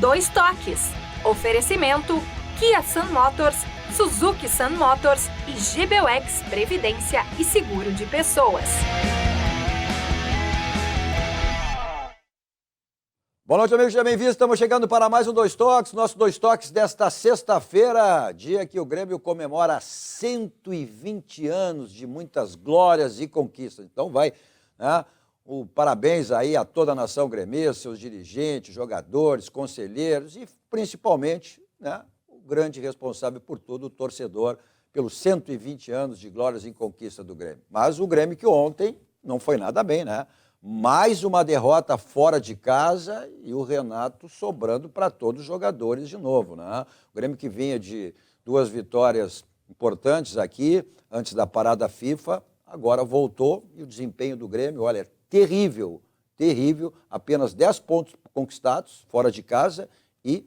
Dois Toques. Oferecimento Kia Sun Motors, Suzuki Sun Motors e GBUX Previdência e Seguro de Pessoas. Boa noite, amigos, sejam bem-vindos. Estamos chegando para mais um Dois Toques, nosso Dois Toques desta sexta-feira, dia que o Grêmio comemora 120 anos de muitas glórias e conquistas. Então vai, né, o parabéns aí a toda a nação gremista, seus dirigentes, jogadores, conselheiros e principalmente, né, o grande responsável por tudo, o torcedor, pelos 120 anos de glórias e conquista do Grêmio. Mas o Grêmio que ontem não foi nada bem, né? Mais uma derrota fora de casa e o Renato sobrando para todos os jogadores de novo, né? O Grêmio que vinha de 2 vitórias importantes aqui, antes da parada FIFA, agora voltou e o desempenho do Grêmio, olha, é terrível, terrível, apenas 10 pontos conquistados fora de casa e,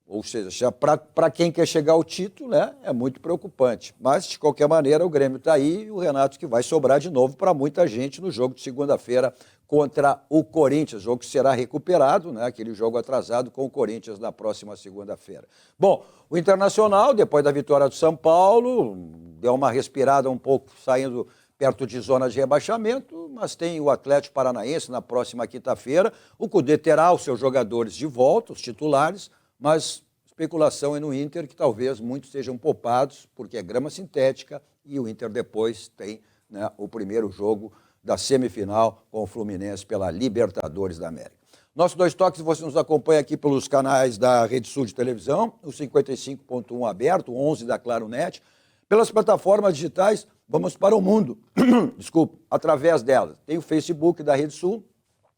ou seja, para quem quer chegar ao título, né, é muito preocupante. Mas, de qualquer maneira, o Grêmio está aí e o Renato que vai sobrar de novo para muita gente no jogo de segunda-feira contra o Corinthians, jogo que será recuperado, né, aquele jogo atrasado com o Corinthians na próxima segunda-feira. Bom, o Internacional, depois da vitória do São Paulo, deu uma respirada um pouco saindo perto de zona de rebaixamento, mas tem o Atlético Paranaense na próxima quinta-feira. O Cudê terá os seus jogadores de volta, os titulares, mas especulação é no Inter que talvez muitos sejam poupados, porque é grama sintética e o Inter depois tem, né, o primeiro jogo da semifinal com o Fluminense pela Libertadores da América. Nossos Dois Toques, você nos acompanha aqui pelos canais da Rede Sul de televisão, o 55.1 aberto, o 11 da Claro Net, pelas plataformas digitais, vamos para o mundo, desculpa, através delas. Tem o Facebook da Rede Sul,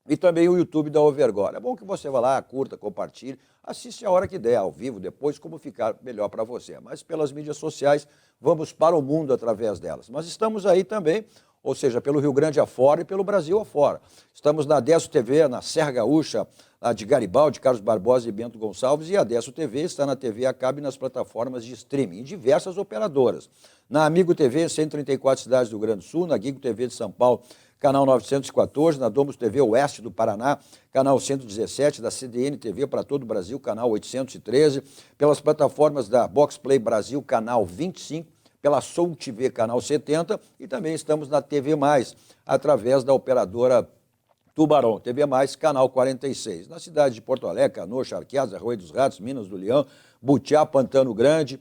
e também o YouTube da Overgore. É bom que você vá lá, curta, compartilhe, assiste a hora que der, ao vivo, depois, como ficar melhor para você. Mas pelas mídias sociais, vamos para o mundo através delas. Mas estamos aí também, ou seja, pelo Rio Grande afora e pelo Brasil afora. Estamos na Adesso TV, na Serra Gaúcha, lá de Garibaldi, Carlos Barbosa e Bento Gonçalves, e a Adesso TV está na TV a cabo e nas plataformas de streaming, em diversas operadoras. Na Amigo TV, 134 cidades do Rio Grande do Sul, na Gigo TV de São Paulo, canal 914, na Domus TV Oeste do Paraná, canal 117, da CDN TV para todo o Brasil, canal 813, pelas plataformas da Box Play Brasil, canal 25, pela Soul TV, canal 70, e também estamos na TV Mais, através da operadora Tubarão, TV Mais, canal 46. Na cidade de Porto Alegre, Canoas, Charqueadas, Arroio dos Ratos, Minas do Leão, Butiá, Pantano Grande,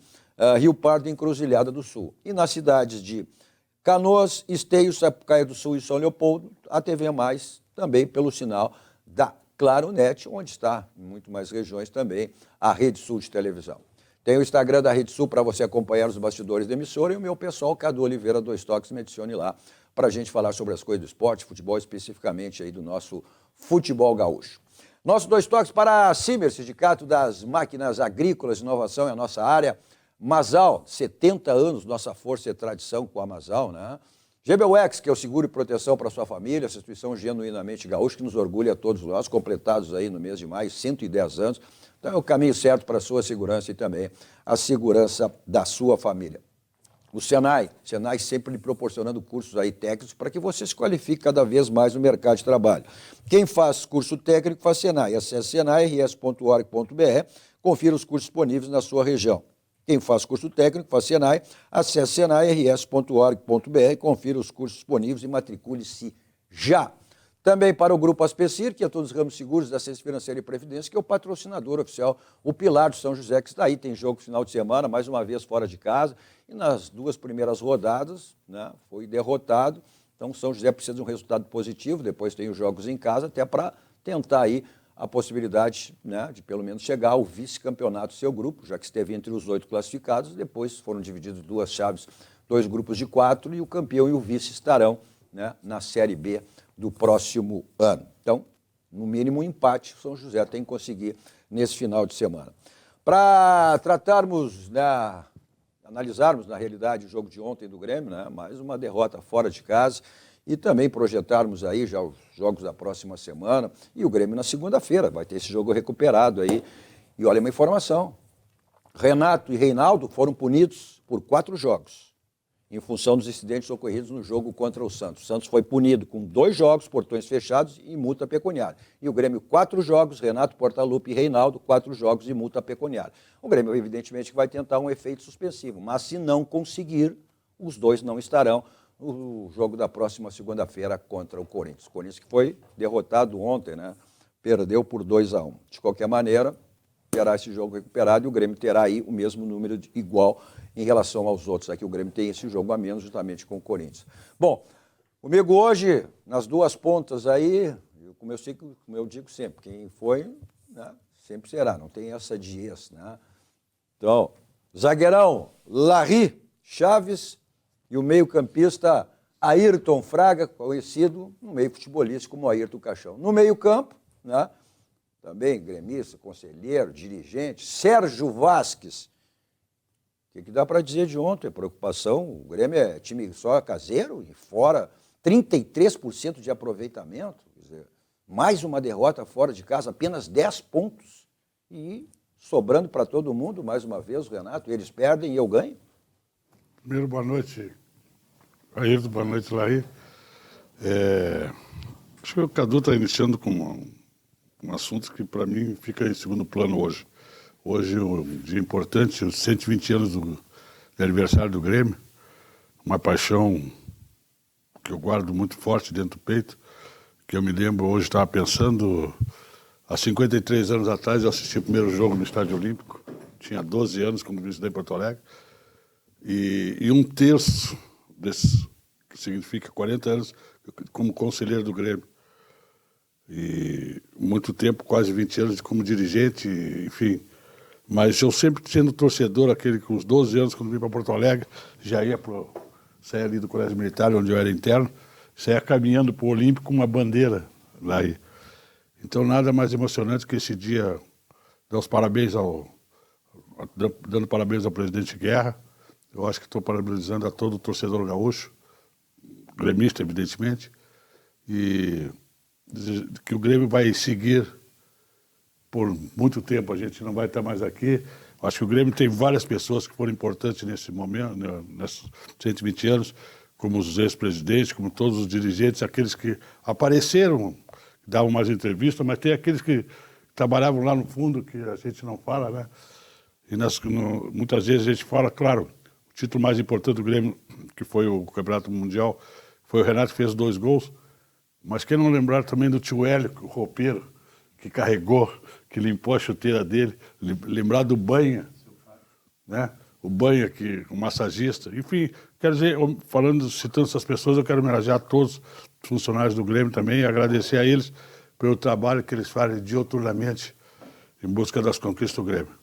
Rio Pardo e Encruzilhada do Sul. E nas cidades de Canoas, Esteio, Sapucaia do Sul e São Leopoldo, a TV Mais, também pelo sinal da Claro Net, onde está, em muito mais regiões também, a Rede Sul de televisão. Tem o Instagram da Rede Sul para você acompanhar os bastidores da emissora e o meu pessoal, Cadu Oliveira, Dois Toques, me adicione lá para a gente falar sobre as coisas do esporte, futebol, especificamente aí do nosso futebol gaúcho. Nosso Dois Toques para a CIMER, Sindicato das Máquinas Agrícolas, Inovação é a nossa área. Masal, 70 anos, nossa força e tradição com a Masal, né? GBUX, que é o seguro e proteção para a sua família, essa instituição genuinamente gaúcha, que nos orgulha a todos nós, completados aí no mês de maio, 110 anos. Então é o caminho certo para a sua segurança e também a segurança da sua família. O Senai sempre lhe proporcionando cursos aí técnicos para que você se qualifique cada vez mais no mercado de trabalho. Quem faz curso técnico faz Senai. Acesse senai.rs.org.br, confira os cursos disponíveis na sua região. Quem faz curso técnico faz Senai, acesse senai.rs.org.br, confira os cursos disponíveis e matricule-se já. Também para o Grupo Aspecir, que é todos os ramos seguros da Assistência Financeira e Previdência, que é o patrocinador oficial, o Pilar do São José, que está aí, tem jogo final de semana, mais uma vez fora de casa, e nas 2 primeiras rodadas, né, foi derrotado. Então o São José precisa de um resultado positivo, depois tem os jogos em casa, até para tentar aí a possibilidade, né, de pelo menos chegar ao vice-campeonato do seu grupo, já que esteve entre os 8 classificados, depois foram divididos 2 chaves, 2 grupos de 4, e o campeão e o vice estarão, né, na Série B do próximo ano. Então, no mínimo um empate, o São José tem que conseguir nesse final de semana. Para tratarmos, né, analisarmos na realidade o jogo de ontem do Grêmio, né, mais uma derrota fora de casa, e também projetarmos aí já os jogos da próxima semana, e o Grêmio na segunda-feira, vai ter esse jogo recuperado aí. E olha uma informação, Renato e Reinaldo foram punidos por 4 jogos. em função dos incidentes ocorridos no jogo contra o Santos. O Santos foi punido com 2 jogos, portões fechados e multa pecuniária. E o Grêmio, 4 jogos, Renato Portaluppi e Reinaldo, 4 jogos e multa pecuniária. O Grêmio, evidentemente, vai tentar um efeito suspensivo, mas se não conseguir, os 2 não estarão no jogo da próxima segunda-feira contra o Corinthians. O Corinthians que foi derrotado ontem, né? Perdeu por 2-1. De qualquer maneira, terá esse jogo recuperado e o Grêmio terá aí o mesmo número igual em relação aos outros. Aqui o Grêmio tem esse jogo a menos justamente com o Corinthians. Bom, comigo hoje, nas 2 pontas aí, como eu digo sempre, quem foi, né, sempre será, não tem essa de ex, né? Então, zagueirão, Larry Chaves e o meio-campista Ayrton Fraga, conhecido no meio futebolístico como Ayrton Caixão. No meio-campo, né? Também gremista, conselheiro, dirigente, Sérgio Vasques. O que dá para dizer de ontem? Preocupação, o Grêmio é time só caseiro e fora 33% de aproveitamento. Quer dizer, mais uma derrota fora de casa, apenas 10 pontos. E sobrando para todo mundo, mais uma vez, o Renato, eles perdem e eu ganho. Primeiro, boa noite, Ayrton, boa noite, Laí. Acho que o Cadu está iniciando com um assunto que, para mim, fica em segundo plano hoje. Hoje é um dia importante, os 120 anos de aniversário do Grêmio, uma paixão que eu guardo muito forte dentro do peito, que eu me lembro, hoje estava pensando, há 53 anos atrás eu assisti o primeiro jogo no Estádio Olímpico, tinha 12 anos quando visitei Porto Alegre, e um terço desses, que significa 40 anos, como conselheiro do Grêmio. E muito tempo, quase 20 anos como dirigente, enfim. Mas eu sempre sendo torcedor, aquele com os 12 anos, quando vim para Porto Alegre, já ia sair ali do Colégio Militar, onde eu era interno, saía caminhando para o Olímpico com uma bandeira lá. Então, nada mais emocionante que esse dia, dando parabéns ao presidente Guerra. Eu acho que estou parabenizando a todo o torcedor gaúcho, gremista, evidentemente, e que o Grêmio vai seguir por muito tempo, a gente não vai estar mais aqui. Acho que o Grêmio tem várias pessoas que foram importantes nesse momento, nesses 120 anos, como os ex-presidentes, como todos os dirigentes, aqueles que apareceram, davam mais entrevistas, mas tem aqueles que trabalhavam lá no fundo, que a gente não fala, né? E muitas vezes a gente fala, claro, o título mais importante do Grêmio, que foi o Campeonato Mundial, foi o Renato que fez 2 gols, mas quem não lembrar também do tio Hélio, o roupeiro, que carregou, que limpou a chuteira dele, lembrar do Banha, né? O Banha, o massagista, enfim, quero dizer, citando essas pessoas, eu quero homenagear todos os funcionários do Grêmio também e agradecer a eles pelo trabalho que eles fazem diuturnamente em busca das conquistas do Grêmio.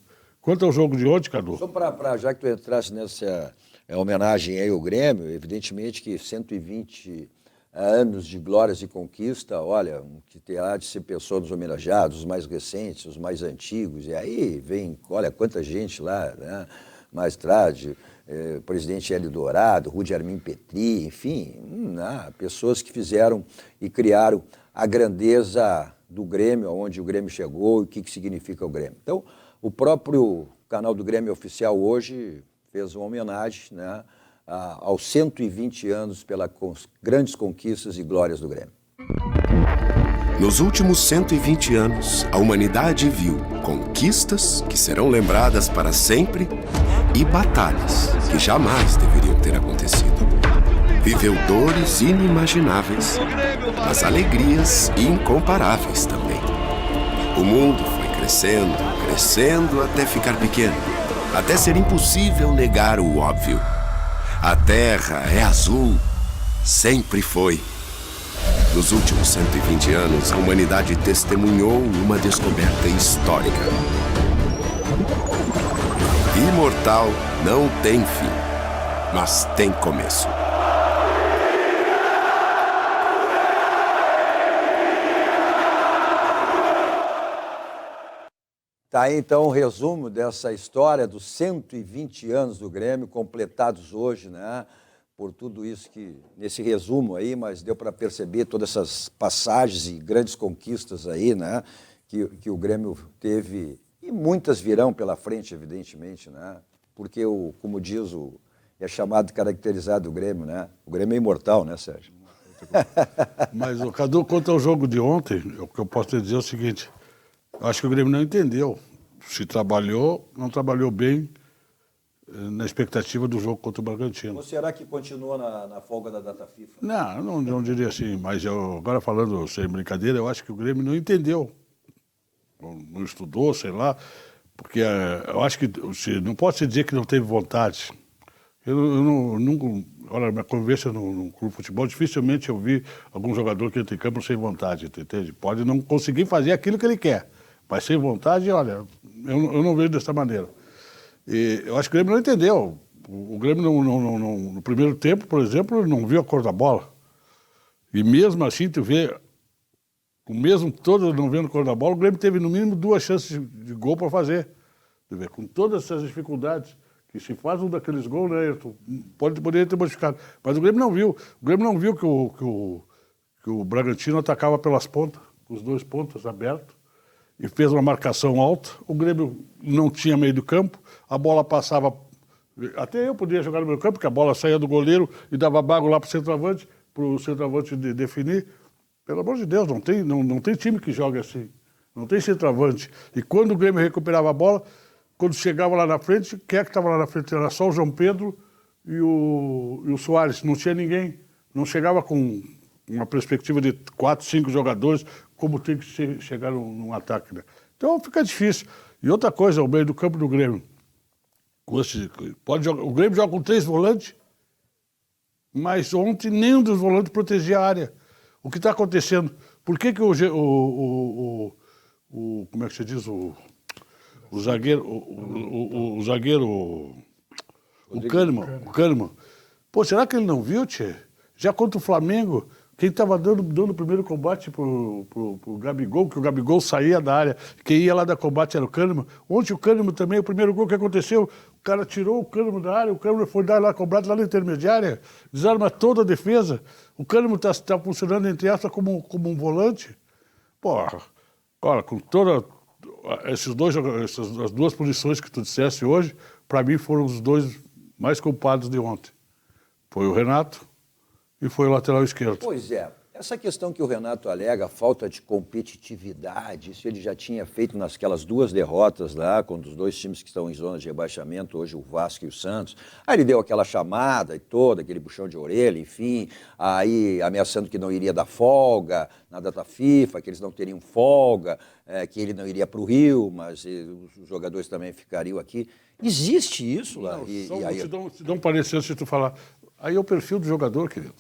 Quanto ao jogo de ontem, Cadu? Só já que tu entraste nessa homenagem aí ao Grêmio, evidentemente que 120 anos de glórias e conquista, olha, que terá de ser pessoa dos homenageados, os mais recentes, os mais antigos, e aí vem, olha, quanta gente lá, né? Mais tarde, o presidente Hélio Dourado, Rudi Armin Petri, enfim, pessoas que fizeram e criaram a grandeza do Grêmio, aonde o Grêmio chegou e o que significa o Grêmio. Então, o próprio canal do Grêmio Oficial hoje fez uma homenagem, né, aos 120 anos pelas grandes conquistas e glórias do Grêmio. Nos últimos 120 anos, a humanidade viu conquistas que serão lembradas para sempre e batalhas que jamais deveriam ter acontecido. Viveu dores inimagináveis, mas alegrias incomparáveis também. O mundo foi crescendo, crescendo até ficar pequeno, até ser impossível negar o óbvio. A Terra é azul, sempre foi. Nos últimos 120 anos, a humanidade testemunhou uma descoberta histórica. Imortal não tem fim, mas tem começo. Tá aí então o resumo dessa história dos 120 anos do Grêmio, completados hoje, né? Por tudo isso que, nesse resumo aí, mas deu para perceber todas essas passagens e grandes conquistas aí, né? Que o Grêmio teve, e muitas virão pela frente, evidentemente, né? Porque, como diz o é chamado, caracterizado o Grêmio, né? O Grêmio é imortal, né, Sérgio? Mas, Cadu, quanto ao jogo de ontem, o que eu posso te dizer é o seguinte, eu acho que o Grêmio não entendeu. Se trabalhou, não trabalhou bem na expectativa do jogo contra o Bragantino. Ou será que continua na folga da data FIFA? Não diria assim, mas agora falando sem brincadeira, eu acho que o Grêmio não entendeu. Não estudou, sei lá, porque eu acho que não pode se dizer que não teve vontade. Eu nunca, olha, minha convivência no clube de futebol, dificilmente eu vi algum jogador que entra em campo sem vontade, entende? Pode não conseguir fazer aquilo que ele quer, mas sem vontade, olha, eu não vejo dessa maneira. E eu acho que o Grêmio não entendeu. O Grêmio, no primeiro tempo, por exemplo, não viu a cor da bola. E mesmo assim, tu vê, mesmo todos não vendo a cor da bola, o Grêmio teve no mínimo 2 chances de gol para fazer. Tu vê, com todas essas dificuldades, que se faz um daqueles gols, né, poderia ter modificado. Mas o Grêmio não viu. O Grêmio não viu que o Bragantino atacava pelas pontas, com os 2 pontas abertos, e fez uma marcação alta. O Grêmio não tinha meio do campo, a bola passava. Até eu podia jogar no meio do campo, porque a bola saía do goleiro e dava bago lá para o centroavante definir. Pelo amor de Deus, não tem time que joga assim. Não tem centroavante. E quando o Grêmio recuperava a bola, quando chegava lá na frente, quem é que estava lá na frente? Era só o João Pedro e o Soares. Não tinha ninguém. Não chegava com uma perspectiva de 4, 5 jogadores, como tem que chegar num ataque, né? Então fica difícil. E outra coisa, o meio do campo do Grêmio. O Grêmio joga com 3 volantes, mas ontem nenhum dos volantes protegia a área. O que está acontecendo? Por que como é que se diz? O zagueiro, o Kahneman. Pô, será que ele não viu, tchê? Já contra o Flamengo, quem estava dando o primeiro combate pro Gabigol, que o Gabigol saía da área, quem ia lá dar combate era o Kahneman. Ontem o Kahneman também, o primeiro gol que aconteceu, o cara tirou o Kahneman da área, o Kahneman foi dar lá combate lá na intermediária, desarma toda a defesa. O Kahneman está funcionando, entre aspas, como um volante. Porra, olha, com toda... Essas 2 posições que tu disseste hoje, para mim foram os 2 mais culpados de ontem. Foi o Renato e foi o lateral esquerdo. Pois é, essa questão que o Renato alega, a falta de competitividade, isso ele já tinha feito nasquelas 2 derrotas lá, com os 2 times que estão em zona de rebaixamento, hoje o Vasco e o Santos. Aí ele deu aquela chamada e toda, aquele puxão de orelha, enfim, aí ameaçando que não iria dar folga na data FIFA, que eles não teriam folga, que ele não iria para o Rio, mas os jogadores também ficariam aqui. Existe isso lá? Não, te dá um parecer antes de tu falar. Aí é o perfil do jogador, querido.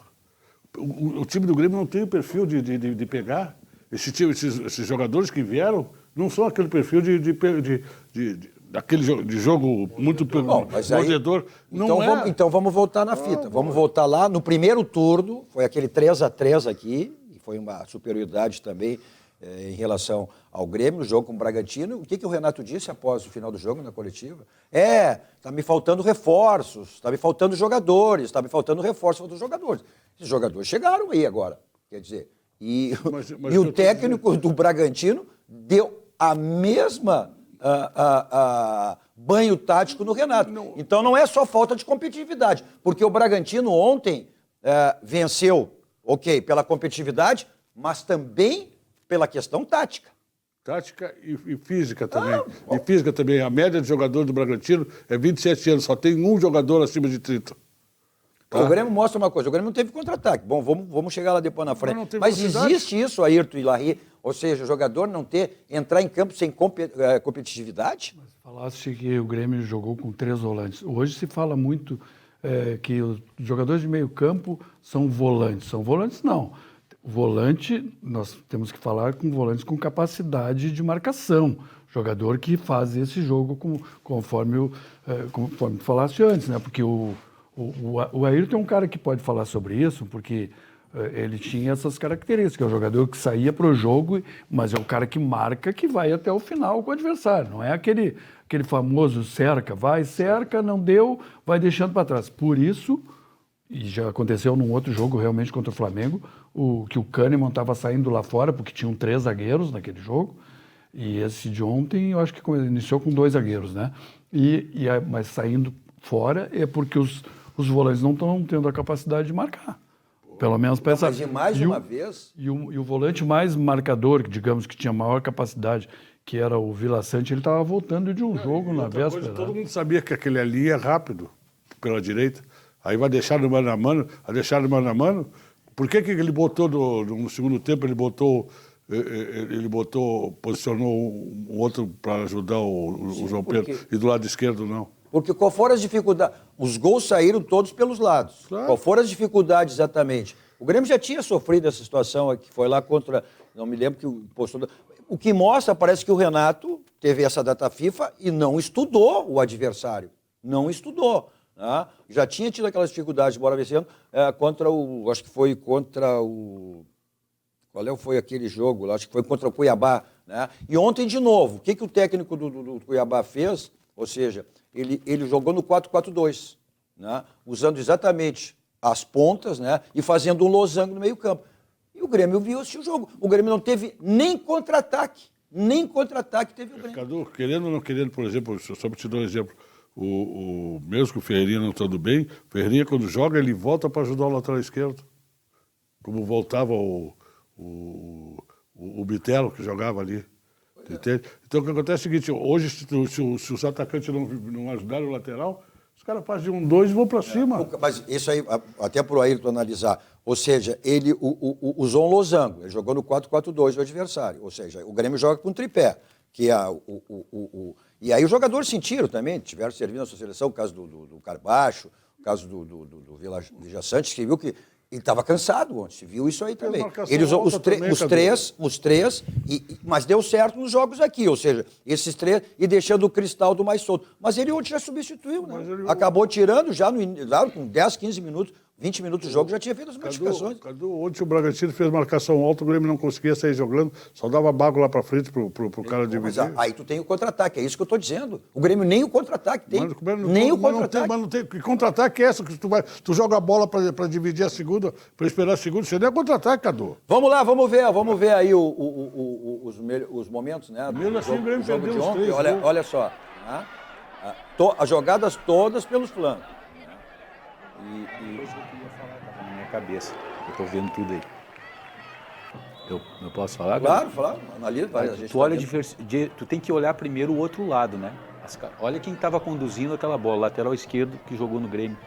O time do Grêmio não tem o perfil de pegar. Esses jogadores que vieram não são aquele perfil de jogo muito mordedor. Então vamos voltar na fita. Vamos voltar lá no primeiro turno, foi aquele 3-3 aqui, e foi uma superioridade também em relação ao Grêmio, no jogo com o Bragantino. O que o Renato disse após o final do jogo na coletiva? Está me faltando reforços, está me faltando jogadores, está me faltando reforços dos jogadores. Esses jogadores chegaram aí agora, quer dizer, e o técnico do Bragantino deu a mesma banho tático no Renato. Então não é só falta de competitividade, porque o Bragantino ontem venceu, pela competitividade, mas também pela questão tática. Tática e física também. E física também. A média de jogador do Bragantino é 27 anos, só tem um jogador acima de 30. Tá? O Grêmio mostra uma coisa, o Grêmio não teve contra-ataque. Bom, vamos chegar lá depois na frente. Mas existe isso, Ayrton e Larry, ou seja, o jogador não entrar em campo sem competitividade? Mas falaste que o Grêmio jogou com 3 volantes. Hoje se fala muito que os jogadores de meio campo são volantes. São volantes, não. Volante, nós temos que falar com volantes com capacidade de marcação. Jogador que faz esse jogo conforme tu falaste antes, né? Porque o Ayrton é um cara que pode falar sobre isso, porque ele tinha essas características. É um jogador que saía para o jogo, mas é o cara que marca, que vai até o final com o adversário. Não é aquele famoso cerca, não deu, vai deixando para trás. Por isso, e já aconteceu num outro jogo realmente contra o Flamengo, que o Kahneman estava saindo lá fora, porque tinham 3 zagueiros naquele jogo, e esse de ontem eu acho que iniciou com 2 zagueiros, né? Mas saindo fora é porque os os volantes não estão tendo a capacidade de marcar. Pelo menos para essa... Mas de mais uma vez... E o volante mais marcador, digamos que tinha maior capacidade, que era o Vila Sante, ele estava voltando de um jogo na véspera. Todo mundo sabia que aquele ali é rápido pela direita. Aí vai deixar no mano a mano, Por que ele botou no segundo tempo, posicionou um outro para ajudar o João Pedro e do lado esquerdo não? Porque qual foram as dificuldades? Os gols saíram todos pelos lados. Claro. Qual foram as dificuldades exatamente? O Grêmio já tinha sofrido essa situação aqui, foi lá contra... Não me lembro que o postou... O que mostra, parece que o Renato teve essa data FIFA e não estudou o adversário. Não estudou. Né? Já tinha tido aquelas dificuldades, bora ver esse ano, contra o... Acho que foi contra o... Qual foi aquele jogo? Acho que foi contra o Cuiabá. Né? E ontem, de novo, o que o técnico do Cuiabá fez? Ou seja, ele jogou no 4-4-2, né? Usando exatamente as pontas, né? E fazendo um losango no meio campo. E o Grêmio viu esse jogo. O Grêmio não teve nem contra-ataque. Nem contra-ataque teve o Grêmio. Cadu, querendo ou não querendo, por exemplo, só para te dar um exemplo, mesmo que o Ferreirinha não estando bem, o Ferreirinha, quando joga, ele volta para ajudar o lateral esquerdo. Como voltava o Bitelo, que jogava ali. Entende? Então, o que acontece é o seguinte, hoje, se os atacantes não ajudarem o lateral, os caras fazem 1-2 e vão para cima. Mas isso aí, até para o Ayrton analisar, ou seja, ele usou um losango, ele jogou no 4-4-2 do adversário, ou seja, o Grêmio joga com tripé, que é e aí os jogadores sentiram também, tiveram servindo na sua seleção, o caso do Carbacho, o caso do Vila Sante, que viu que ele estava cansado ontem, se viu isso aí também. Ele usou os três, mas deu certo nos jogos aqui, ou seja, esses três e deixando o Cristaldo mais solto. Mas ele ontem já substituiu, né? Acabou tirando já lá com 10, 15 minutos, 20 minutos de jogo, já tinha feito as modificações. Ontem o Bragantino fez marcação alta, o Grêmio não conseguia sair jogando, só dava bago lá para frente pro cara dividir. Mas aí tu tem o contra-ataque, é isso que eu estou dizendo. O Grêmio nem o contra-ataque tem. Nem o contra-ataque. Mas não tem. Que contra-ataque é essa? Que tu joga a bola para dividir a segunda, para esperar a segunda. Isso não é contra-ataque, Cadu. Vamos lá, vamos ver aí os momentos, né? Mesmo assim, o Grêmio jogo perdeu de os ontem. 3 Olha só. Né? As jogadas todas pelos flancos. Coisa que eu queria falar, estava na minha cabeça. Eu estou vendo tudo aí. Eu posso falar? Claro, analisa. Tu tem que olhar primeiro o outro lado, né? Olha quem estava conduzindo aquela bola, lateral esquerdo que jogou no Grêmio.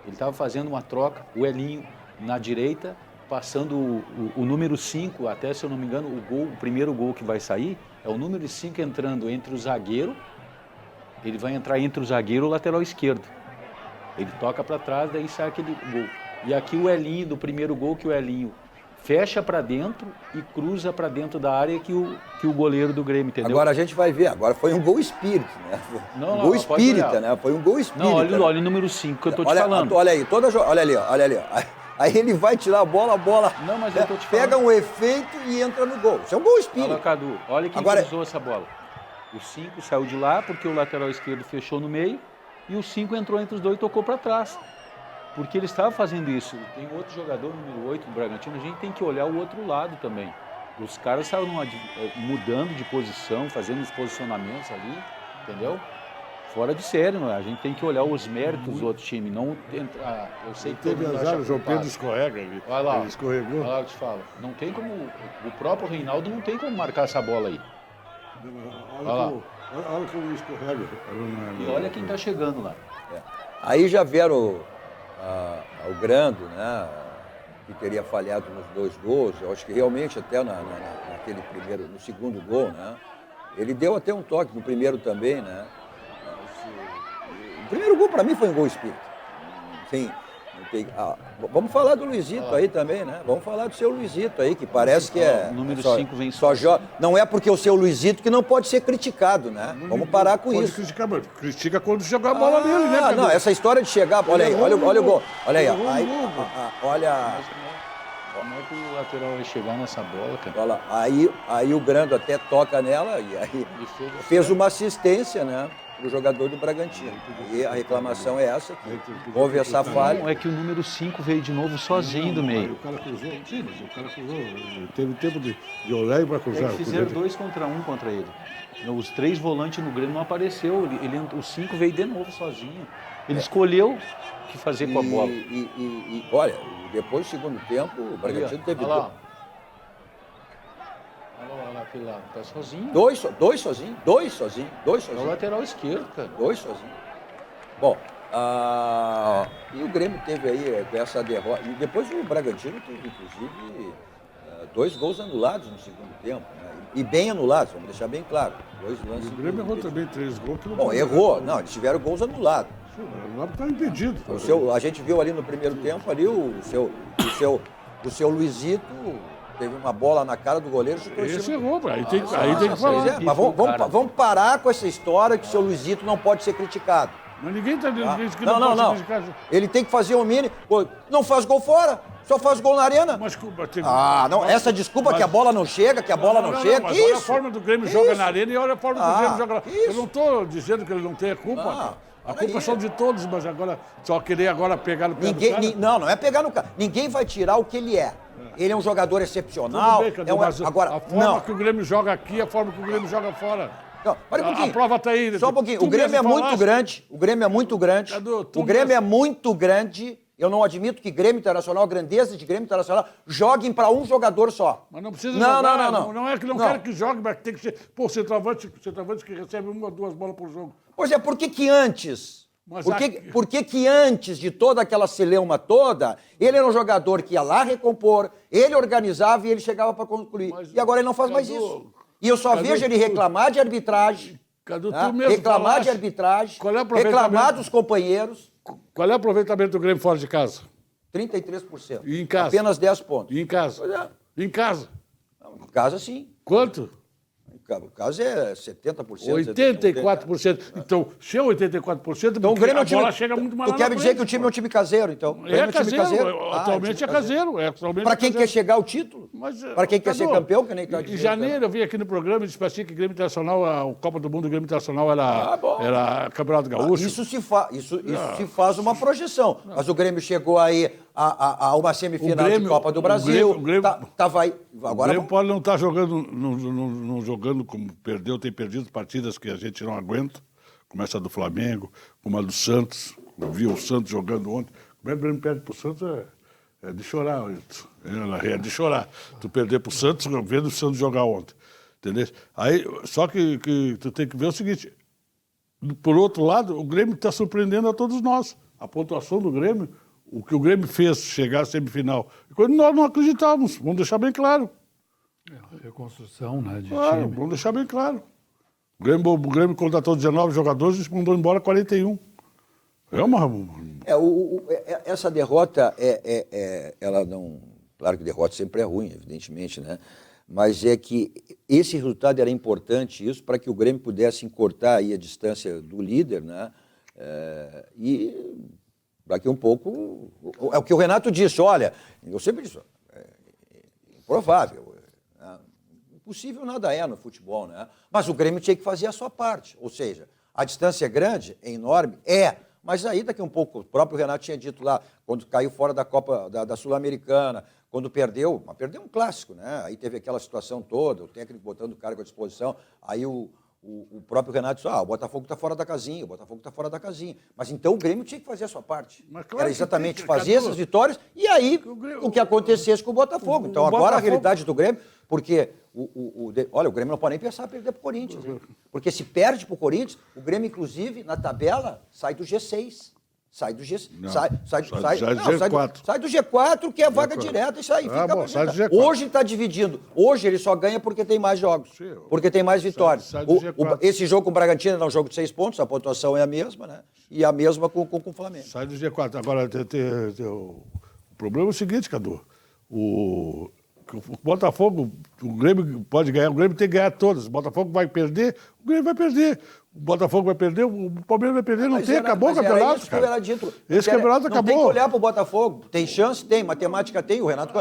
Ele estava fazendo uma troca, o Elinho na direita, passando o número 5, até se eu não me engano, o primeiro gol que vai sair, é o número 5 entrando entre o zagueiro, ele vai entrar entre o zagueiro e o lateral esquerdo. Ele toca para trás, daí sai aquele gol. E aqui o Elinho, do primeiro gol, que o Elinho fecha para dentro e cruza para dentro da área que o goleiro do Grêmio, entendeu? Agora a gente vai ver, agora foi um gol espírita, né? Gol espírita, né? Foi um gol espírita. Não, olha o número 5 que eu tô te falando. Olha aí, olha ali, ó. Aí ele vai tirar a bola. Não, mas eu tô te pega falando. um efeito e entra no gol. Isso é um gol espírita. Olha, Cadu, olha quem cruzou essa bola. O 5 saiu de lá porque o lateral esquerdo fechou no meio e o 5 entrou entre os dois e tocou para trás. Porque ele estava fazendo isso. Tem outro jogador, número 8 do Bragantino, a gente tem que olhar o outro lado também. Os caras estavam mudando de posição, fazendo os posicionamentos ali, entendeu? Fora de série, não é? A gente tem que olhar os méritos do outro time, não entrar. Eu sei que teve azar, o João Pedro escorrega ali. Olha lá, ele escorregou. olha lá, eu te falo. Não tem como. O próprio Reinaldo não tem como marcar essa bola aí. Olha como ele escorrega. E olha quem está chegando lá. Aí já vieram o Grando, né? Que teria falhado nos 2 gols. Eu acho que realmente até naquele primeiro, no segundo gol, né? Ele deu até um toque no primeiro também, né? O primeiro gol para mim foi um gol espírita. Sim. Vamos falar do Luizito aí também, né? Vamos falar do seu Luizito aí, que parece que é... O número 5 vem só não é porque o seu Luizito que não pode ser criticado, né? Vamos parar com isso. Criticar, mas critica quando jogar a bola nele, né? Não, essa história de chegar... Olha aí, olha o gol. Olha aí, olha... Como é que o lateral vai chegar nessa bola, cara? Olha lá, aí o Grando até toca nela e aí fez uma assistência, né? Pro jogador do Bragantino. E a reclamação é essa aqui. Houve essa falha. Não, é que o número 5 veio de novo sozinho do meio. O cara cruzou, sim, mas o cara cruzou. Teve tempo de olhar e vai cruzar. Fizeram 2 contra 1 contra ele. Os 3 volantes no Grêmio não apareceu. O 5 veio de novo sozinho. Ele escolheu o que fazer com a bola. Olha, depois do segundo tempo, o Bragantino teve Olha lá. Olha lá, aquele lá. Tá sozinho. dois sozinhos. É o lateral esquerdo, cara. Dois sozinhos. Bom, e o Grêmio teve aí essa derrota. E depois o Bragantino teve, inclusive, 2 gols anulados no segundo tempo. Né? E bem anulados, vamos deixar bem claro. 2 lances. O Grêmio errou também 3 gols. Que não Bom, pode errou. errar. Não, eles tiveram gols anulados. O árbitro está impedido. A gente viu ali no primeiro tempo, ali o seu Luizito teve uma bola na cara do goleiro. Esse errou, aí tem que falar. Mas vamos parar com essa história que o seu Luizito não pode ser criticado. Mas ninguém está dizendo que Não. pode ser criticado. Ele tem que fazer o mínimo. Pô, não faz gol fora, só faz gol na arena. Mas, Não, essa desculpa que a bola não chega, que a bola não chega. Mas Que olha isso? a forma do Grêmio joga na arena e olha a forma do Grêmio joga lá. isso? Eu não estou dizendo que ele não tem a culpa. A culpa peraí. são de todos, mas agora só querer agora pegar no pé do cara. Não é pegar no cara. Ninguém vai tirar o que ele é. Ele é um jogador excepcional. Tudo bem, Cadu, mas Agora, a forma não. que o Grêmio joga aqui, a forma que o Grêmio joga fora. Não, para um pouquinho. A prova está aí. Só um pouquinho. Tu O Grêmio é mesmo muito falaste. grande. O Grêmio é muito grande. Cadu, tu O Grêmio mesmo. é muito grande. Eu não admito que Grêmio Internacional, grandeza de Grêmio Internacional, joguem para um jogador só. Mas não precisa Não, jogar. não. Não é que não quer que jogue, mas tem que ser. Pô, centroavante que recebe 1 ou 2 bolas por jogo. Pois é, por que antes? Mas Por que antes de toda aquela celeuma toda, ele era um jogador que ia lá recompor, ele organizava e ele chegava para concluir. Mas, E agora ele não faz mais Cadu, isso. E eu só Cadu, vejo ele reclamar de arbitragem, Cadu, tá? tu mesmo reclamar falaste. de arbitragem, Qual é o aproveitamento? reclamar dos companheiros, Qual é o aproveitamento do Grêmio fora de casa? 33%. E em casa? Apenas 10 pontos. E em casa? Pois é. Em casa? Em casa, sim. Quanto? Em casa é 70%. 84%. Então, se é 84%, Então o Grêmio é um a time. bola chega muito mais Tu lá quer na me dizer frente, que o time pô. é um time caseiro, então? O Grêmio É caseiro. Atualmente time é caseiro. Para quem quer chegar ao título? Para quem quer ser Cadu, campeão, que nem tá Em dizendo, janeiro eu vim aqui no programa e disse assim que o Grêmio Internacional, a Copa do Mundo do Grêmio Internacional bom. era Campeonato Gaúcho. Isso se faz uma projeção. Mas o Grêmio chegou aí a uma semifinal de Copa do Brasil. o Grêmio- Tava aí. O Agora Grêmio pode não estar jogando, não jogando como perdeu, tem perdido partidas que a gente não aguenta, como essa do Flamengo, como a do Santos. Eu vi o Santos jogando ontem. O Grêmio perde para o Santos é de chorar, Ailton. É de chorar. Tu perder para o Santos, vendo o Santos jogar ontem. Entendeu? Aí, só que tu tem que ver o seguinte, por outro lado, o Grêmio está surpreendendo a todos nós. A pontuação do Grêmio, o que o Grêmio fez chegar à semifinal, quando nós não acreditávamos, vamos deixar bem claro. Reconstrução, né, de Claro, time. vamos deixar bem claro. O Grêmio contratou 19 jogadores e mandou embora 41. É uma... essa derrota, ela não... Claro que derrota sempre é ruim, evidentemente, né? Mas é que esse resultado era importante, isso, para que o Grêmio pudesse encurtar aí a distância do líder, né? E daqui um pouco... É o que o Renato disse, olha, eu sempre disse, é improvável, né? Impossível nada é no futebol, né? Mas o Grêmio tinha que fazer a sua parte, ou seja, a distância é grande, é enorme, mas aí daqui um pouco, o próprio Renato tinha dito lá, quando caiu fora da Copa da Sul-Americana, quando perdeu um clássico, né? Aí teve aquela situação toda, o técnico botando o cargo à disposição, aí o próprio Renato disse, o Botafogo está fora da casinha, Mas então o Grêmio tinha que fazer a sua parte. Mas claro Era que exatamente tem, fazer Cadu. essas vitórias e aí o que acontecesse com o Botafogo. Então agora a Botafogo- realidade do Grêmio, porque olha, o Grêmio não pode nem pensar em perder para o Corinthians. Hein? Porque se perde para o Corinthians, o Grêmio, inclusive, na tabela, sai do G6. Sai do G6. Não, Sai já é G4. Sai do G4, que é a vaga direta, isso aí. Fica bom, sai do pra- G4. Hoje está dividindo. Hoje ele só ganha porque tem mais jogos. Sim, Porque tem mais vitórias. sai do G4. Esse jogo com o Bragantino é um jogo de 6 pontos, a pontuação é a mesma, né? E a mesma com o Flamengo. Sai do G4. Agora, o problema é o seguinte, Cadu. O Botafogo, o Grêmio pode ganhar, o Grêmio tem que ganhar todas. O Botafogo vai perder, o Grêmio vai perder. O Botafogo vai perder, o Palmeiras vai perder, não tem, acabou o campeonato, Isso que eu era dito. Esse campeonato Não acabou. tem que olhar para o Botafogo. Tem chance? Tem. Matemática tem. O Renato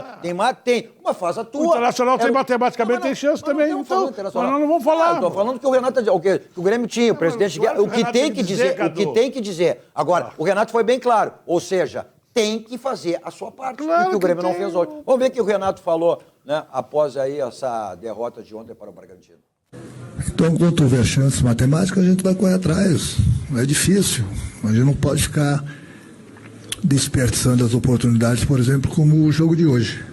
tem. Uma faz a tua. O Internacional tem matematicamente, tem chance também. Não, Então, mas nós não vamos falar. Estou falando que o Renato, que o Grêmio tinha, o presidente... claro que O o que Renato tem que dizer, Cadu. o que tem que dizer. Agora, o Renato foi bem claro. Ou seja, tem que fazer a sua parte. Claro e que o Grêmio que não tem. fez hoje. Vamos ver o que o Renato falou, né, após aí essa derrota de ontem para o Bragantino. Então, quando houver chance matemática, a gente vai correr atrás. é difícil. A gente não pode ficar desperdiçando as oportunidades, por exemplo, como o jogo de hoje.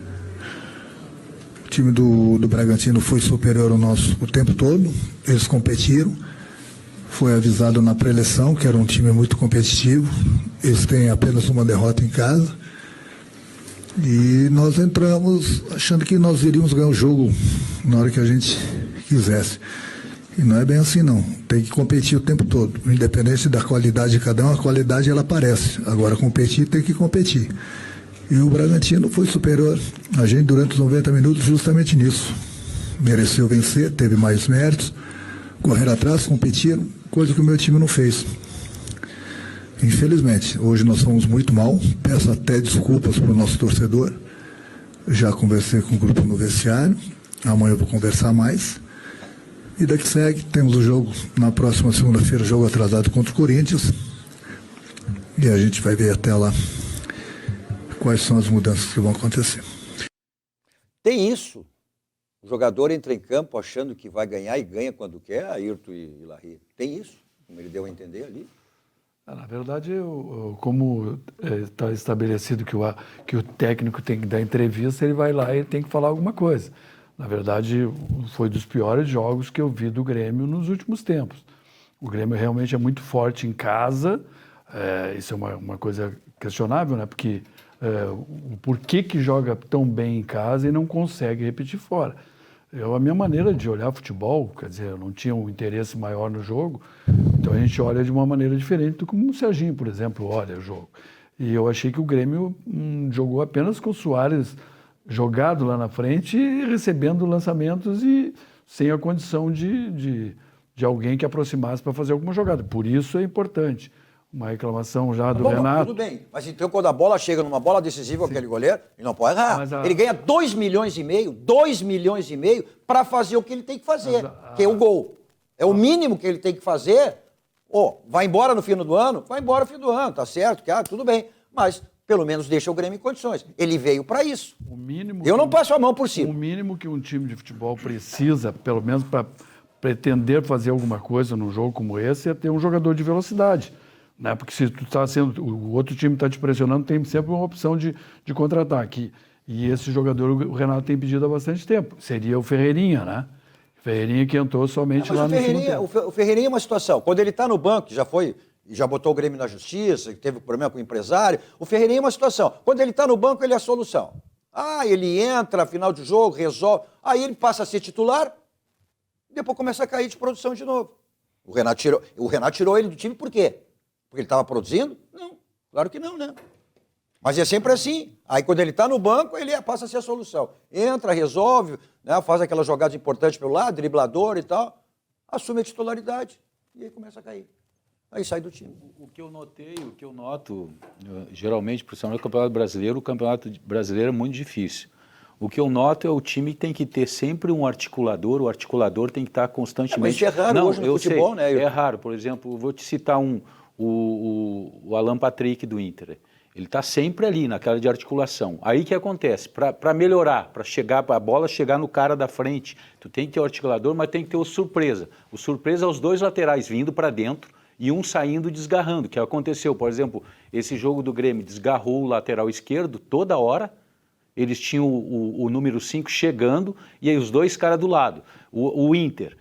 O time do Bragantino foi superior ao nosso o tempo todo, eles competiram. Foi avisado na pré-eleição que era um time muito competitivo, eles têm apenas uma derrota em casa. E nós entramos achando que nós iríamos ganhar o jogo na hora que a gente quisesse. E não é bem assim, não. Tem que competir o tempo todo. Independente da qualidade de cada um, a qualidade ela aparece. Agora, competir tem que competir. E o Bragantino foi superior a gente durante os 90 minutos justamente nisso. Mereceu vencer, teve mais méritos, correram atrás, competiram, coisa que o meu time não fez. Infelizmente, hoje nós fomos muito mal, peço até desculpas para o nosso torcedor. Já conversei com o grupo no vestiário, amanhã eu vou conversar mais. E daqui segue, temos o jogo na próxima segunda-feira, jogo atrasado contra o Corinthians. E a gente vai ver até lá quais são as mudanças que vão acontecer. Tem isso. O jogador entra em campo achando que vai ganhar e ganha quando quer, Ayrton e Larry. Tem isso, como ele deu a entender ali. Na verdade, como está estabelecido que o técnico tem que dar entrevista, ele vai lá e tem que falar alguma coisa. Na verdade, foi dos piores jogos que eu vi do Grêmio nos últimos tempos. O Grêmio realmente é muito forte em casa, isso é uma coisa questionável, né? Porque o porquê que joga tão bem em casa e não consegue repetir fora. A minha maneira de olhar futebol, quer dizer, eu não tinha um interesse maior no jogo, então a gente olha de uma maneira diferente do como o Serginho, por exemplo, olha o jogo. E eu achei que o Grêmio jogou apenas com o Soares jogado lá na frente e recebendo lançamentos e sem a condição de alguém que aproximasse para fazer alguma jogada. Por isso é importante. Uma reclamação já do Renato. Tudo bem, mas então quando a bola chega numa bola decisiva, aquele goleiro, ele não pode errar. Ele ganha 2 milhões e meio para fazer o que ele tem que fazer, que é o gol. É o mínimo que ele tem que fazer. Vai embora no fim do ano? Vai embora no fim do ano, tá certo, tudo bem. Mas pelo menos deixa o Grêmio em condições. Ele veio para isso. O mínimo eu não passo a mão por cima. O mínimo que um time de futebol precisa, pelo menos para pretender fazer alguma coisa num jogo como esse, é ter um jogador de velocidade. Né? Porque se tu tá o outro time está te pressionando, tem sempre uma opção de contra-ataque. E esse jogador o Renato tem pedido há bastante tempo. Seria o Ferreirinha, né? Ferreirinha que entrou somente lá no segundo tempo. O Ferreirinha é uma situação. Quando ele está no banco, já botou o Grêmio na justiça, teve problema com o empresário. O Ferreirinha é uma situação. Quando ele está no banco, ele é a solução. Ele entra, final de jogo, resolve. Aí ele passa a ser titular, depois começa a cair de produção de novo. O Renato tirou ele do time por quê? Porque ele estava produzindo? Não, claro que não, né? Mas é sempre assim. Aí quando ele está no banco, ele passa a ser a solução. Entra, resolve, né? Faz aquelas jogadas importantes pelo lado, driblador e tal, assume a titularidade e aí começa a cair. Aí sai do time. O que eu noto, geralmente, principalmente no Campeonato Brasileiro, o Campeonato Brasileiro é muito difícil. O que eu noto é o time tem que ter sempre um articulador, o articulador tem que estar constantemente... Mas isso é raro hoje no futebol, né? É raro, por exemplo, vou te citar o Alan Patrick do Inter. Ele está sempre ali, naquela de articulação. Aí o que acontece? Para melhorar, para a bola chegar no cara da frente, tu tem que ter o articulador, mas tem que ter o surpresa. O surpresa é os dois laterais vindo para dentro e um saindo desgarrando, que aconteceu. Por exemplo, esse jogo do Grêmio desgarrou o lateral esquerdo toda hora, eles tinham o número 5 chegando e aí os dois caras do lado. O Inter,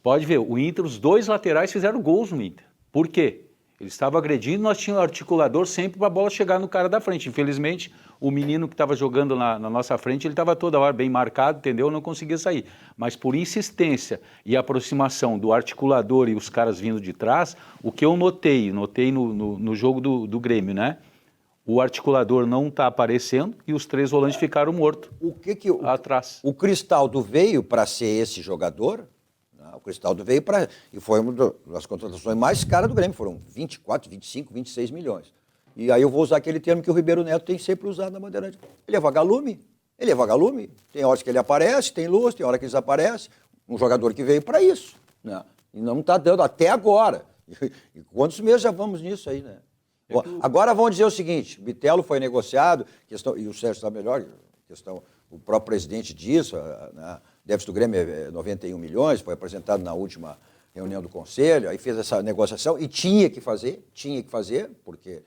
pode ver, o Inter, os dois laterais fizeram gols no Inter. Por quê? Ele estava agredindo, nós tínhamos o articulador sempre para a bola chegar no cara da frente. Infelizmente, o menino que estava jogando na nossa frente, ele estava toda hora bem marcado, entendeu? Não conseguia sair. Mas por insistência e aproximação do articulador e os caras vindo de trás, o que eu notei no jogo do Grêmio, né? O articulador não está aparecendo e os três volantes ficaram mortos atrás. O Cristaldo veio para ser esse jogador? O Cristaldo veio e foi uma das contratações mais caras do Grêmio, foram 24, 25, 26 milhões. E aí eu vou usar aquele termo que o Ribeiro Neto tem sempre usado na Bandeirante. Ele é vagalume, tem horas que ele aparece, tem luz, tem hora que ele desaparece. Um jogador que veio para isso, né? E não está dando até agora. E quantos meses já vamos nisso aí, né? Agora vamos dizer o seguinte, o Bitelo foi negociado, e o Sérgio está melhor, o próprio presidente disso, né? O déficit do Grêmio é 91 milhões, foi apresentado na última reunião do conselho, aí fez essa negociação e tinha que fazer, porque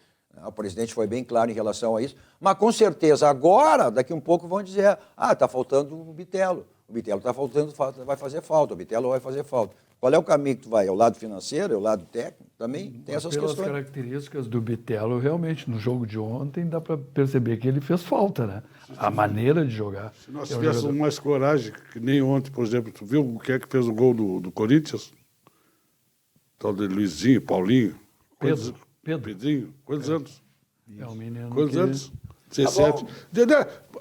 o presidente foi bem claro em relação a isso, mas com certeza agora, daqui um pouco vão dizer, está faltando o Bitelo está faltando, vai fazer falta, o Bitelo vai fazer falta. Qual é o caminho que tu vai? É o lado financeiro, é o lado técnico? Também tem essas Pelas questões. características do Bitelo, realmente, no jogo de ontem, dá para perceber que ele fez falta, né? A maneira de jogar. Se nós tivéssemos mais coragem, que nem ontem, por exemplo, tu viu o que é que fez o gol do Corinthians? Tal de Luizinho, Paulinho. Pedrinho. Quantos anos? É um menino Quantos que... anos? 17.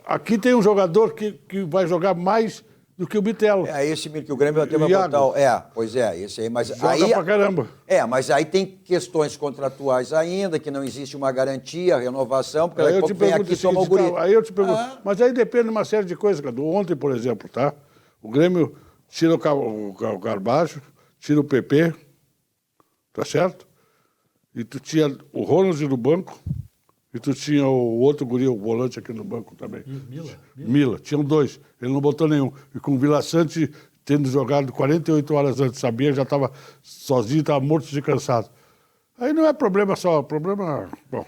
Aqui tem um jogador que vai jogar mais do que o Bitelo. É esse que o Grêmio até vai botar. Pois é, esse aí. Mas joga aí, pra caramba. Mas aí tem questões contratuais ainda, que não existe uma garantia, renovação, porque daqui a pouco vem aqui e toma o guri. Aí eu te pergunto, mas aí depende de uma série de coisas, Cadu. Ontem, por exemplo, tá? O Grêmio tira o Carbajo, tira o PP, tá certo? E tu tinha o Ronald no banco, e tu tinha o outro guri, o volante aqui no banco também. Mila. Tinham dois. Ele não botou nenhum. E com o Vila Sante tendo jogado 48 horas antes, sabia, já estava sozinho, estava morto de cansado. Aí não é problema só, problema... Bom,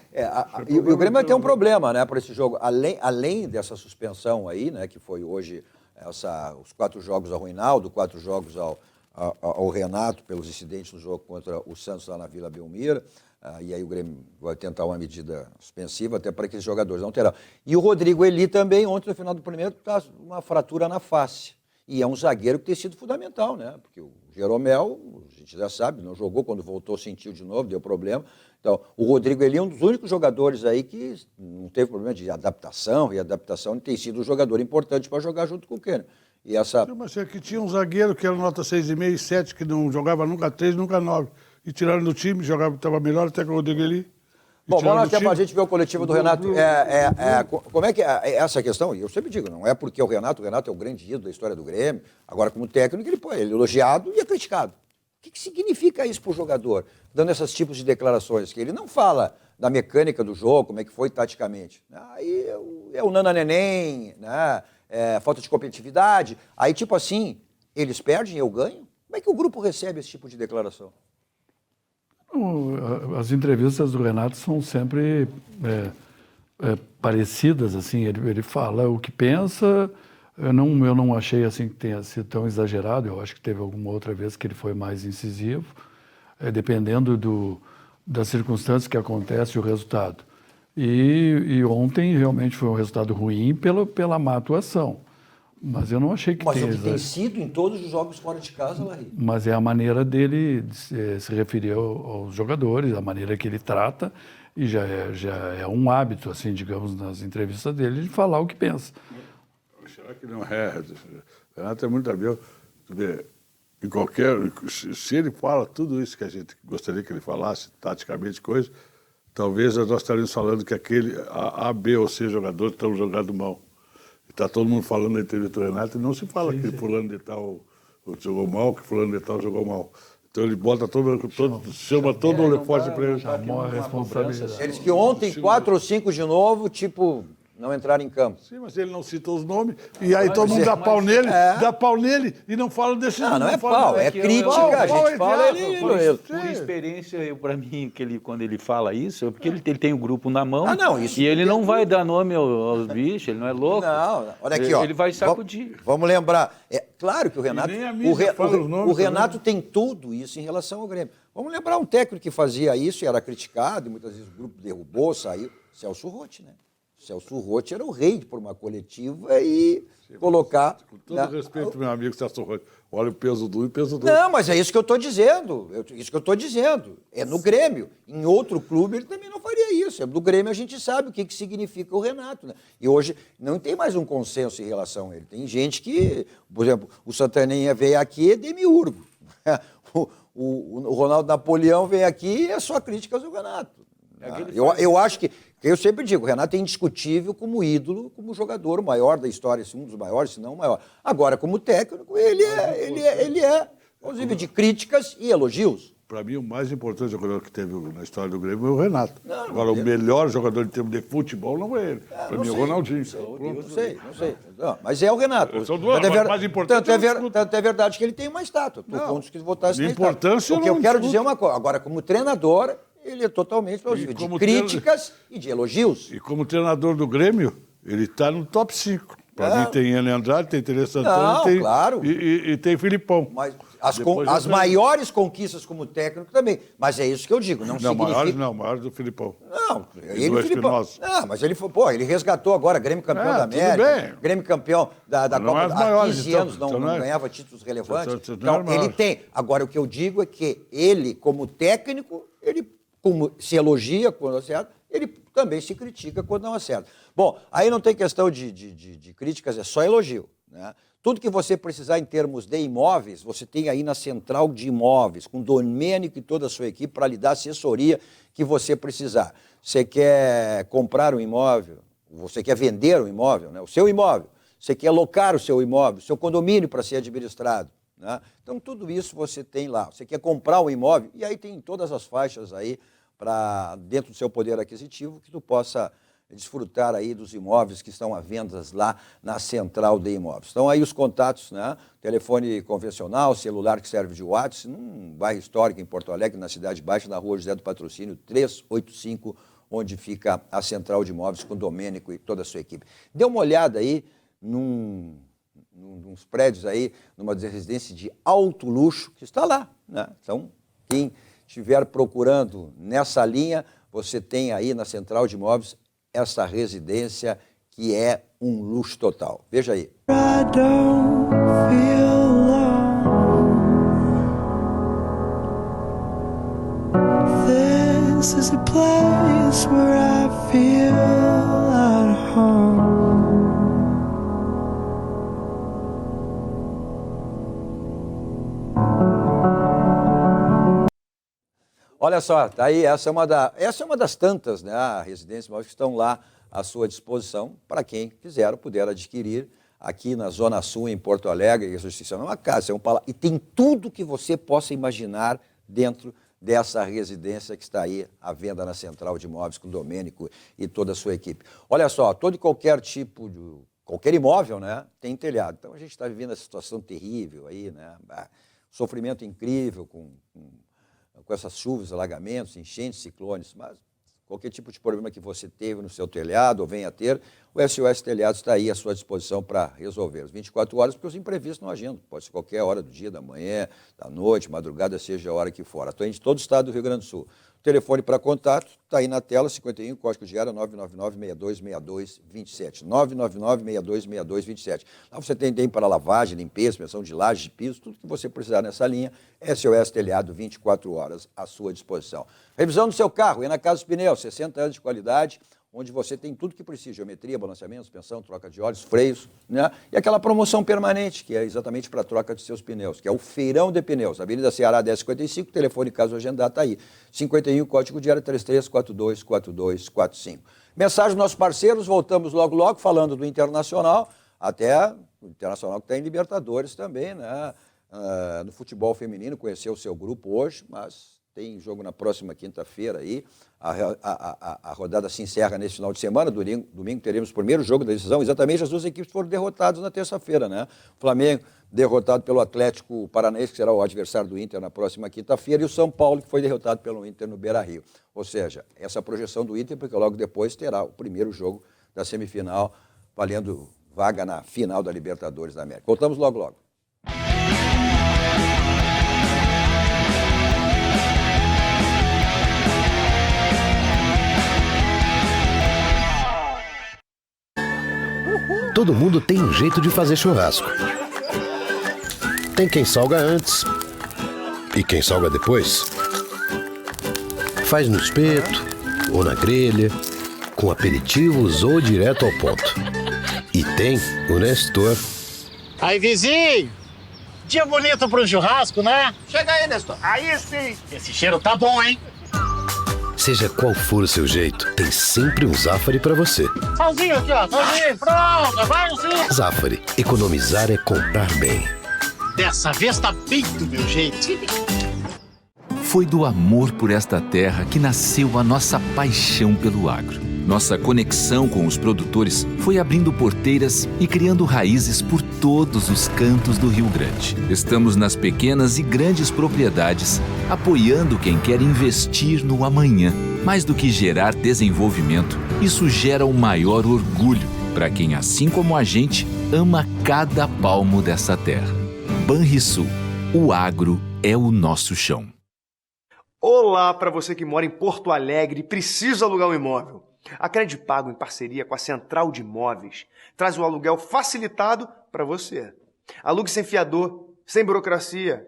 e o Grêmio vai ter um problema, né, por esse jogo. Além dessa suspensão aí, né, que foi hoje os 4 jogos ao Reinaldo, 4 jogos ao Renato, pelos incidentes no jogo contra o Santos lá na Vila Belmiro. E aí o Grêmio vai tentar uma medida suspensiva até para que esses jogadores não terão. E o Rodrigo Eli também, ontem no final do primeiro, está uma fratura na face. E é um zagueiro que tem sido fundamental, né? Porque o Jeromel, a gente já sabe, não jogou, quando voltou sentiu de novo, deu problema. Então, o Rodrigo Eli é um dos únicos jogadores aí que não teve problema de adaptação, e adaptação tem sido um jogador importante para jogar junto com o Keno. E essa... Mas é que tinha um zagueiro que era nota 6,5 e 7, que não jogava nunca 3, nunca 9. E tiraram do time, jogava, estava melhor até que o Rodrigo Eli. Bom, vamos até para a gente ver o coletivo do Renato. Como é que é essa questão? E eu sempre digo, não é porque o Renato é o grande ídolo da história do Grêmio, agora como técnico ele é elogiado e é criticado. O que significa isso para o jogador, dando esses tipos de declarações? Que ele não fala da mecânica do jogo, como é que foi taticamente. Aí é o nananeném, né? Falta de competitividade. Aí, tipo assim, eles perdem, eu ganho? Como é que o grupo recebe esse tipo de declaração? As entrevistas do Renato são sempre parecidas, assim, ele fala o que pensa. Eu não achei assim que tenha sido tão exagerado, eu acho que teve alguma outra vez que ele foi mais incisivo, dependendo das circunstâncias que acontece o resultado. E ontem realmente foi um resultado ruim pela má atuação. Mas eu não achei que tenha... Mas o que tem sido em todos os jogos fora de casa, Larry. Mas é a maneira dele de se referir aos jogadores, a maneira que ele trata, e já é um hábito, assim, digamos, nas entrevistas dele, de falar o que pensa. Será que não é? Renato é muito habil. Se ele fala tudo isso que a gente gostaria que ele falasse, taticamente, coisa, talvez nós estaríamos falando que aquele A, B ou C jogador estão jogando mal. Está todo mundo falando na entrevista do Renato e não se fala que fulano de tal jogou mal, que fulano de tal jogou mal. Então ele bota chama todo o holofote para ele. Chamou a responsabilidade. Eles que ontem, 4 ou 5 de novo, tipo, não entraram em campo. Sim, mas ele não citou os nomes, e aí todo mundo dá pau nele e não fala desse nome. Não é pau, é crítica, a gente fala Por experiência, para mim, quando ele fala isso, porque ele tem o grupo na mão, isso e ele não vai dar nome aos bichos, ele não é louco. Não, olha aqui, ó. Ele vai sacudir. Vamos lembrar, claro que o Renato, nem a mídia fala os nomes o Renato tem tudo isso em relação ao Grêmio. Vamos lembrar um técnico que fazia isso e era criticado, e muitas vezes o grupo derrubou, saiu, Celso Roth, né? Celso Roth era o rei de pôr uma coletiva e colocar... Com todo respeito, meu amigo Celso Roth, olha o peso do e o peso do... Não, mas é isso que eu estou dizendo. É no Grêmio. Em outro clube ele também não faria isso. No Grêmio a gente sabe o que significa o Renato, né? E hoje não tem mais um consenso em relação a ele. Tem gente que, por exemplo, o Santaninha veio aqui é demiurgo. O Ronaldo Napoleão veio aqui e é só críticas ao Renato. Eu acho que, eu sempre digo, o Renato é indiscutível como ídolo, como jogador, o maior da história, um dos maiores, se não o maior. Agora, como técnico, ele é inclusive de críticas e elogios. Para mim, o mais importante jogador que teve na história do Grêmio foi o Renato. Agora, o melhor jogador em termos de futebol não é ele. Para mim, é o Ronaldinho. Não sei. Não, mas é o Renato. São duas, mas mais importante tanto é verdade que ele tem uma estátua. Tu contas que votasse na importância, estátua. O que eu quero dizer é uma coisa. Agora, como treinador, ele é totalmente plausível. De críticas e de elogios. E como treinador do Grêmio, ele está no top 5. Para mim tem Enio Andrade, tem Teresa Santana claro. e tem Filipão. Mas as maiores conquistas como técnico também. Mas é isso que eu digo. Não significa... maiores do Filipão. Não, ele Filipão. Não, mas ele foi, ele resgatou agora Grêmio campeão da América, Grêmio campeão da Copa há 15 anos, não ganhava títulos relevantes. Então, ele tem. Agora, o que eu digo é que ele, como técnico, ele como se elogia quando acerta, ele também se critica quando não acerta. Bom, aí não tem questão de críticas, é só elogio, né? Tudo que você precisar em termos de imóveis, você tem aí na Central de Imóveis, com Domênico e toda a sua equipe para lhe dar a assessoria que você precisar. Você quer comprar um imóvel, você quer vender um imóvel, né? O seu imóvel, você quer alocar o seu imóvel, o seu condomínio para ser administrado, né? Então, tudo isso você tem lá. Você quer comprar um imóvel, e aí tem todas as faixas aí, para dentro do seu poder aquisitivo, que tu possa desfrutar aí dos imóveis que estão à venda lá na Central de Imóveis. Estão aí os contatos, né? Telefone convencional, celular que serve de WhatsApp, num bairro histórico em Porto Alegre, na Cidade Baixa, na Rua José do Patrocínio, 385, onde fica a Central de Imóveis com o Domênico e toda a sua equipe. Dê uma olhada aí nos prédios aí, numa residência de alto luxo, que está lá, né? Então, quem estiver procurando nessa linha, você tem aí na Central de Imóveis essa residência que é um luxo total. Veja aí. I don't feel alone. This is a place where I feel at home. Olha só, tá aí, essa é uma das tantas, né, residências que estão lá à sua disposição para quem quiser puder adquirir aqui na Zona Sul, em Porto Alegre. Isso é uma casa, é um palácio, e tem tudo que você possa imaginar dentro dessa residência que está aí à venda na Central de Imóveis com o Domênico e toda a sua equipe. Olha só, todo e qualquer tipo de... qualquer imóvel, né, tem telhado. Então a gente está vivendo essa situação terrível aí, né, sofrimento incrível com essas chuvas, alagamentos, enchentes, ciclones, mas qualquer tipo de problema que você teve no seu telhado ou venha a ter, o SOS Telhados está aí à sua disposição para resolver. As 24 horas, porque os imprevistos não agendam. Pode ser qualquer hora do dia, da manhã, da noite, madrugada, seja a hora que for. Atuante em todo o estado do Rio Grande do Sul. O telefone para contato está aí na tela, 51, código de área 999-6262-27. 999-6262-27. Lá você tem para lavagem, limpeza, inspeção de laje, de piso, tudo que você precisar nessa linha, SOS Telhado, 24 horas à sua disposição. Revisão do seu carro, é na Casa dos Pneus, 60 anos de qualidade, onde você tem tudo que precisa, geometria, balanceamento, suspensão, troca de óleos, freios, né? E aquela promoção permanente, que é exatamente para a troca de seus pneus, que é o Feirão de Pneus, Avenida Ceará 1055, telefone caso agendar está aí, 51, código de área 33424245. Mensagem dos nossos parceiros, voltamos logo, falando do Internacional, até o Internacional que está em Libertadores também, né? No futebol feminino, conheceu o seu grupo hoje, mas tem jogo na próxima quinta-feira aí. A rodada se encerra nesse final de semana. Domingo teremos o primeiro jogo da decisão. Exatamente, as duas equipes foram derrotadas na terça-feira, né? O Flamengo derrotado pelo Atlético Paranaense, que será o adversário do Inter na próxima quinta-feira, e o São Paulo, que foi derrotado pelo Inter no Beira-Rio. Ou seja, essa projeção do Inter, porque logo depois terá o primeiro jogo da semifinal, valendo vaga na final da Libertadores da América. Voltamos logo. Todo mundo tem um jeito de fazer churrasco. Tem quem salga antes e quem salga depois. Faz no espeto ou na grelha, com aperitivos ou direto ao ponto. E tem o Nestor. Aí, vizinho! Dia bonito pro churrasco, né? Chega aí, Nestor. Aí sim! Esse cheiro tá bom, hein? Seja qual for o seu jeito, tem sempre um Zafari pra você. Salzinho aqui, ó. Salzinho, pronto. Vai, sim. Zafari. Economizar é comprar bem. Dessa vez tá bem do meu jeito. Foi do amor por esta terra que nasceu a nossa paixão pelo agro. Nossa conexão com os produtores foi abrindo porteiras e criando raízes por todos os cantos do Rio Grande. Estamos nas pequenas e grandes propriedades, apoiando quem quer investir no amanhã. Mais do que gerar desenvolvimento, isso gera o maior orgulho para quem, assim como a gente, ama cada palmo dessa terra. Banrisul, o agro é o nosso chão. Olá para você que mora em Porto Alegre e precisa alugar um imóvel. A Credipago, em parceria com a Central de Imóveis, traz o aluguel facilitado para você. Alugue sem fiador, sem burocracia.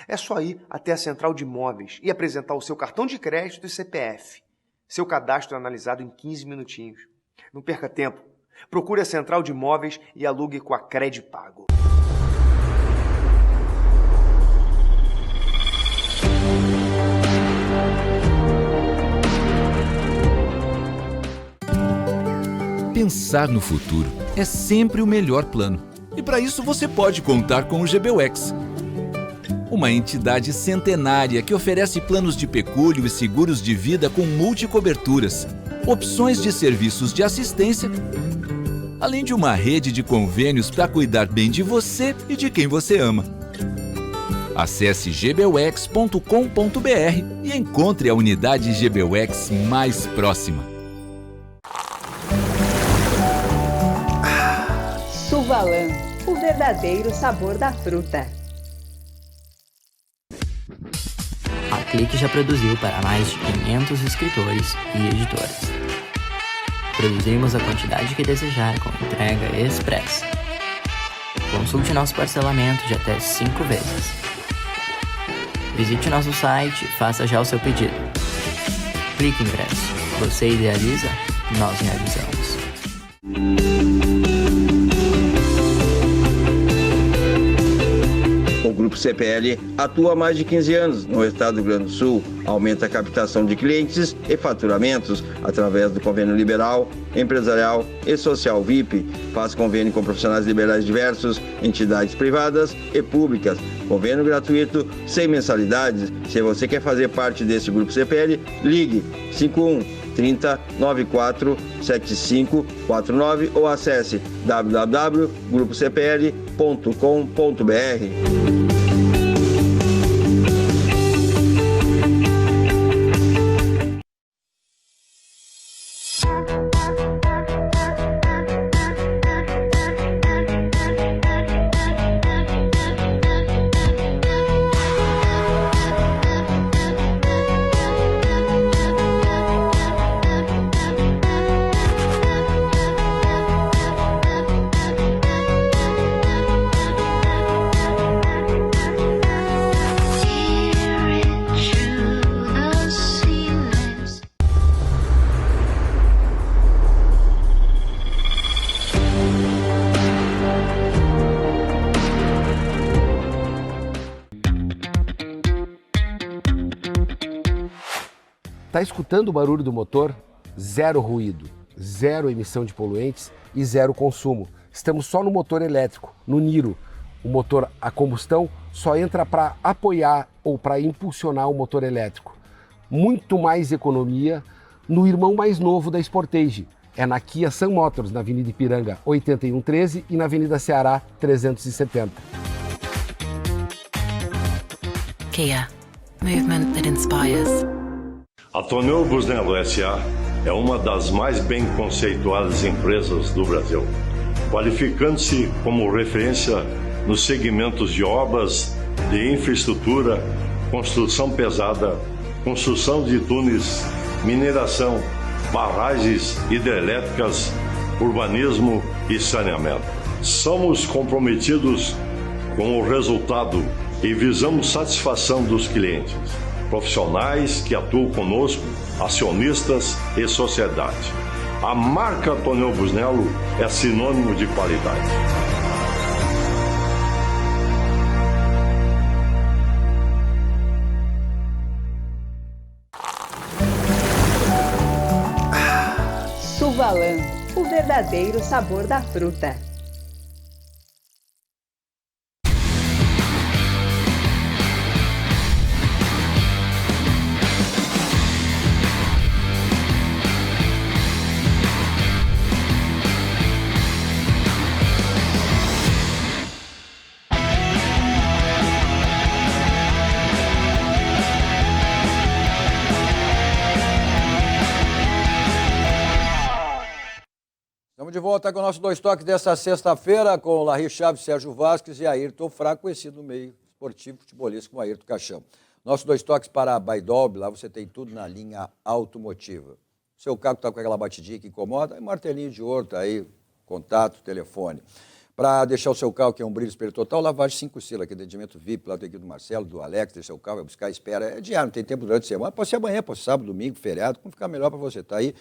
É só ir até a Central de Imóveis e apresentar o seu cartão de crédito e CPF. Seu cadastro é analisado em 15 minutinhos. Não perca tempo. Procure a Central de Imóveis e alugue com a Credipago. Pensar no futuro é sempre o melhor plano. E para isso você pode contar com o GBUX. Uma entidade centenária que oferece planos de pecúlio e seguros de vida com multicoberturas, opções de serviços de assistência, além de uma rede de convênios para cuidar bem de você e de quem você ama. Acesse gbux.com.br e encontre a unidade GBUX mais próxima. Suvalan, o verdadeiro sabor da fruta. A Clique já produziu para mais de 500 escritores e editoras. Produzimos a quantidade que desejar com entrega expressa. Consulte nosso parcelamento de até 5 vezes. Visite nosso site e faça já o seu pedido. Clique Impresso. Você idealiza, nós realizamos. O Grupo CPL atua há mais de 15 anos no estado do Rio Grande do Sul, aumenta a captação de clientes e faturamentos através do convênio liberal, empresarial e social VIP, faz convênio com profissionais liberais diversos, entidades privadas e públicas, convênio gratuito, sem mensalidades. Se você quer fazer parte desse Grupo CPL, ligue 51 30 94 7549 ou acesse www.grupocpl.com.br. Está escutando o barulho do motor? Zero ruído, zero emissão de poluentes e zero consumo. Estamos só no motor elétrico, no Niro. O motor a combustão só entra para apoiar ou para impulsionar o motor elétrico. Muito mais economia no irmão mais novo da Sportage. É na Kia Sun Motors, na Avenida Ipiranga 8113 e na Avenida Ceará 370. Kia. Movement that inspires. A Tonel Busnello S.A. é uma das mais bem conceituadas empresas do Brasil, qualificando-se como referência nos segmentos de obras de infraestrutura, construção pesada, construção de túneis, mineração, barragens hidrelétricas, urbanismo e saneamento. Somos comprometidos com o resultado e visamos satisfação dos clientes, profissionais que atuam conosco, acionistas e sociedade. A marca Tonel Busnello é sinônimo de qualidade. Suvalan, o verdadeiro sabor da fruta. de volta com o nosso Dois Toques desta sexta-feira com Larry Chaves, Sérgio Vasquez e Ayrton Fraco, conhecido no meio esportivo, futebolista como Ayrton Caixão. Nosso Dois Toques para a Baidolb, lá você tem tudo na linha automotiva. Seu carro está com aquela batidinha que incomoda, aí martelinho de ouro, tá aí, contato, telefone. Para deixar o seu carro, que é um brilho espelho total, lavagem 5 estrelas, aqui atendimento VIP, lá tem aqui do Marcelo, do Alex, deixa o carro, vai buscar, espera. É diário, não tem tempo durante a semana, pode ser amanhã, pode ser sábado, domingo, feriado, como ficar melhor para você. Está aí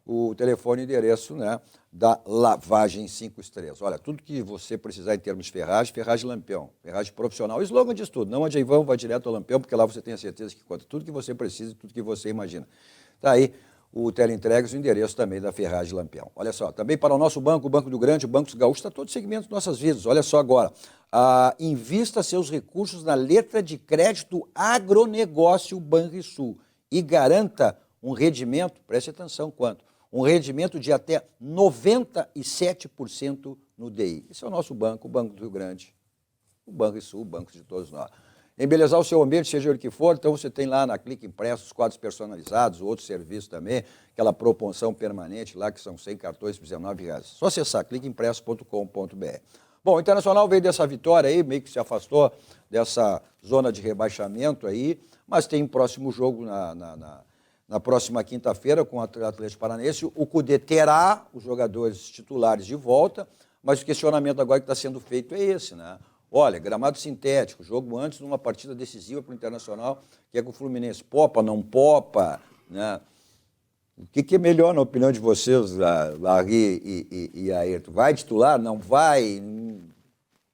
o telefone e endereço, né, da lavagem 5 estrelas. Olha, tudo que você precisar em termos de ferragem Lampião, ferragem profissional. O slogan diz tudo, não ande em vão, vá direto ao Lampião, porque lá você tem a certeza que conta tudo que você precisa e tudo que você imagina. Está aí o teleentregas e o endereço também da Ferragem Lampião. Olha só, também para o nosso banco, o Banco do Grande, o Banco Gaúcho, está todo segmento de nossas vidas. Olha só agora, invista seus recursos na letra de crédito agronegócio Banrisul e garanta um rendimento, preste atenção quanto, um rendimento de até 97% no DI. Esse é o nosso banco, o Banco do Rio Grande, o Banrisul, o banco de todos nós. Embelezar o seu ambiente, seja ele que for, então você tem lá na Clique Impresso os quadros personalizados, outros serviços também, aquela promoção permanente lá, que são 100 cartões por R$19. Só acessar cliqueimpresso.com.br. Bom, o Internacional veio dessa vitória aí, meio que se afastou dessa zona de rebaixamento aí, mas tem um próximo jogo na próxima quinta-feira com o Atlético Paranaense. O Cudê terá os jogadores titulares de volta, mas o questionamento agora que está sendo feito é esse, né? Olha, gramado sintético, jogo antes de uma partida decisiva para o Internacional, que é com o Fluminense. Popa, não popa, né? O que é melhor, na opinião de vocês, Larry e Ayrton? Vai titular? Não vai?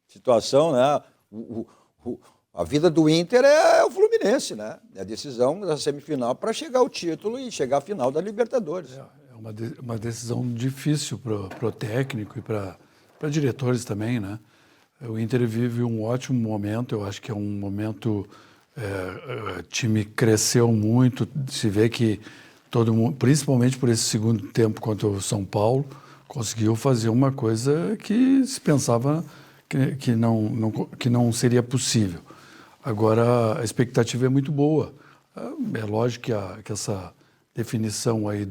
Situação, né? A vida do Inter é o Fluminense, né? É a decisão da semifinal para chegar ao título e chegar à final da Libertadores. É uma decisão difícil para o técnico e para diretores também, né? O Inter vive um ótimo momento, eu acho que é um momento, o time cresceu muito, se vê que todo mundo, principalmente por esse segundo tempo contra o São Paulo, conseguiu fazer uma coisa que se pensava que não seria possível. Agora, a expectativa é muito boa. É lógico que essa definição aí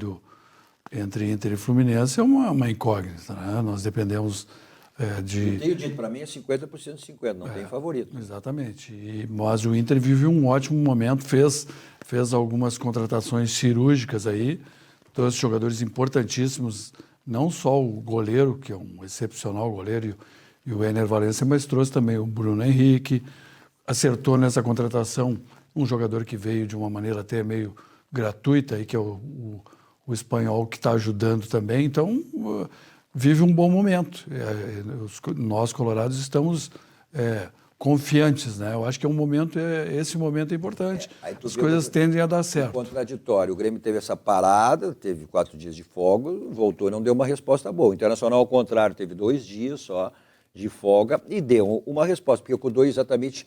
entre Inter e Fluminense é uma incógnita, né? Nós dependemos... Eu tenho dito, para mim é 50% de 50%, não tem favorito. Exatamente, mas o Inter vive um ótimo momento, fez algumas contratações cirúrgicas aí, trouxe jogadores importantíssimos, não só o goleiro, que é um excepcional goleiro, e o Ener Valencia, mas trouxe também o Bruno Henrique, acertou nessa contratação um jogador que veio de uma maneira até meio gratuita, aí, que é o espanhol, que está ajudando também, então... vive um bom momento. Nós, colorados, estamos confiantes, né? Eu acho que esse momento é importante. As coisas tendem a dar certo. Contraditório. O Grêmio teve essa parada, teve 4 dias de folga, voltou e não deu uma resposta boa. O Internacional, ao contrário, teve 2 dias só de folga e deu uma resposta, porque o Cudê exatamente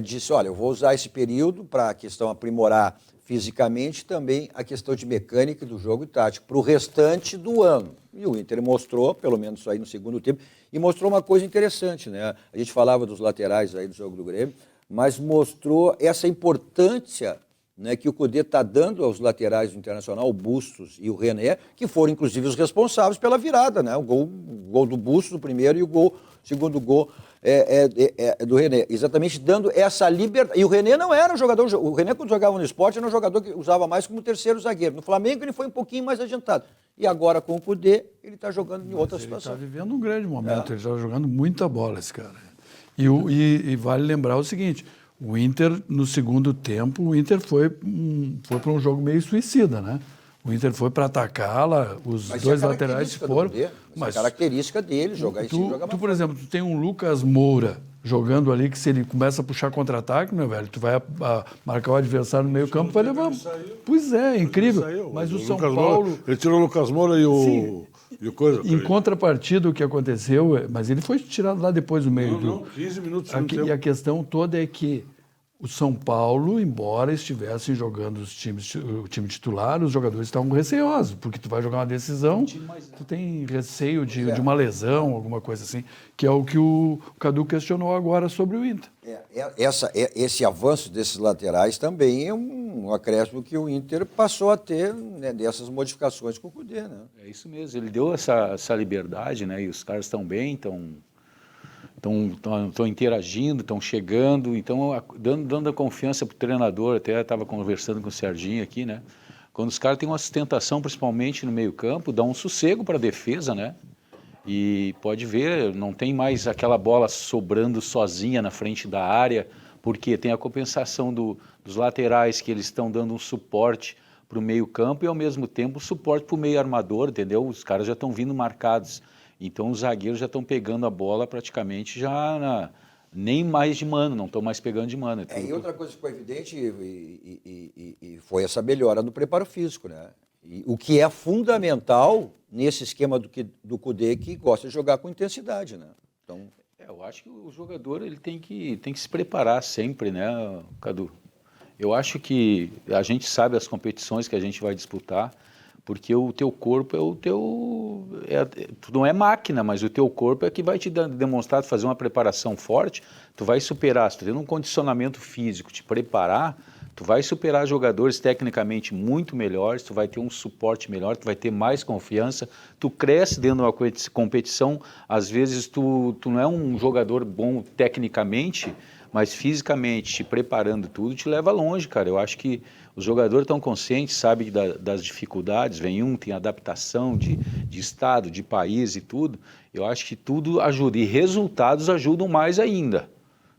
disse, olha, eu vou usar esse período para a questão aprimorar fisicamente, também a questão de mecânica do jogo e tático, para o restante do ano. E o Inter mostrou, pelo menos aí no segundo tempo, e mostrou uma coisa interessante, né? A gente falava dos laterais aí do jogo do Grêmio, mas mostrou essa importância, né, que o Cudê está dando aos laterais do Internacional, o Bustos e o René, que foram inclusive os responsáveis pela virada, né? O gol do Bustos, o primeiro, e o segundo gol do René, exatamente dando essa liberdade. E o René não era um jogador, o René quando jogava no esporte era um jogador que usava mais como terceiro zagueiro. No Flamengo ele foi um pouquinho mais adiantado. E agora com o Cudê ele está jogando em outra situação. Ele está vivendo um grande momento, ele está jogando muita bola esse cara. E vale lembrar o seguinte, o Inter no segundo tempo, o Inter foi para um jogo meio suicida, né? O Inter foi para atacá-la, os dois laterais foram. Mas a característica dele, jogar em cima, jogar mais. Por exemplo, tu tem um Lucas Moura jogando ali, que se ele começa a puxar contra-ataque, meu velho, tu vai marcar o adversário no meio campo, vai levar... Pois é incrível. Mas o São Paulo... Ele tirou o Lucas Moura e o coisa. Em contrapartida, o que aconteceu, mas ele foi tirado lá depois do meio do... 15 minutos. E a questão toda é que O São Paulo, embora estivessem jogando o time titular, os jogadores estavam receosos, porque tu vai jogar uma decisão, tu tem receio de uma lesão, alguma coisa assim, que é o que o Cadu questionou agora sobre o Inter. Esse avanço desses laterais também é um acréscimo que o Inter passou a ter, né, dessas modificações com o Kudê, né? É isso mesmo, ele deu essa liberdade, né? E os caras estão bem, estão interagindo, estão chegando, então dando a confiança para o treinador. Até estava conversando com o Serginho aqui, né? Quando os caras têm uma sustentação, principalmente no meio campo, dá um sossego para a defesa, né? E pode ver, não tem mais aquela bola sobrando sozinha na frente da área, porque tem a compensação dos laterais, que eles estão dando um suporte para o meio campo e ao mesmo tempo suporte para o meio armador, entendeu? Os caras já estão vindo marcados. Então os zagueiros já estão pegando a bola praticamente nem mais de mano, não estão mais pegando de mano. E outra coisa que ficou evidente e foi essa melhora no preparo físico, né? E o que é fundamental nesse esquema do Kudê, que gosta de jogar com intensidade, né? Então... eu acho que o jogador ele tem que se preparar sempre, né, Cadu? Eu acho que a gente sabe as competições que a gente vai disputar, porque o teu corpo tu não é máquina, mas o teu corpo é que vai te demonstrar, fazer uma preparação forte, tu vai superar, se tu tendo um condicionamento físico, te preparar, tu vai superar jogadores tecnicamente muito melhores, tu vai ter um suporte melhor, tu vai ter mais confiança, tu cresce dentro de uma competição, às vezes tu não é um jogador bom tecnicamente, mas fisicamente, te preparando tudo, te leva longe, cara. Eu acho que os jogadores estão conscientes, sabem das dificuldades, tem adaptação de estado, de país e tudo. Eu acho que tudo ajuda, e resultados ajudam mais ainda.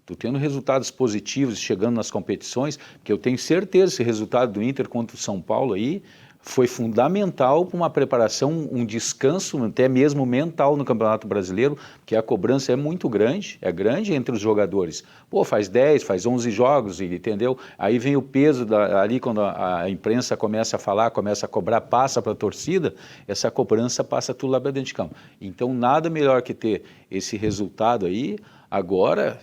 Tu tendo resultados positivos, chegando nas competições, que eu tenho certeza, esse resultado do Inter contra o São Paulo aí, foi fundamental para uma preparação, um descanso, até mesmo mental no Campeonato Brasileiro, porque a cobrança é muito grande, é grande entre os jogadores. Pô, faz 10, faz 11 jogos, entendeu? Aí vem o peso ali quando a imprensa começa a falar, começa a cobrar, passa para a torcida, essa cobrança passa tudo lá para dentro de campo. Então, nada melhor que ter esse resultado aí, agora...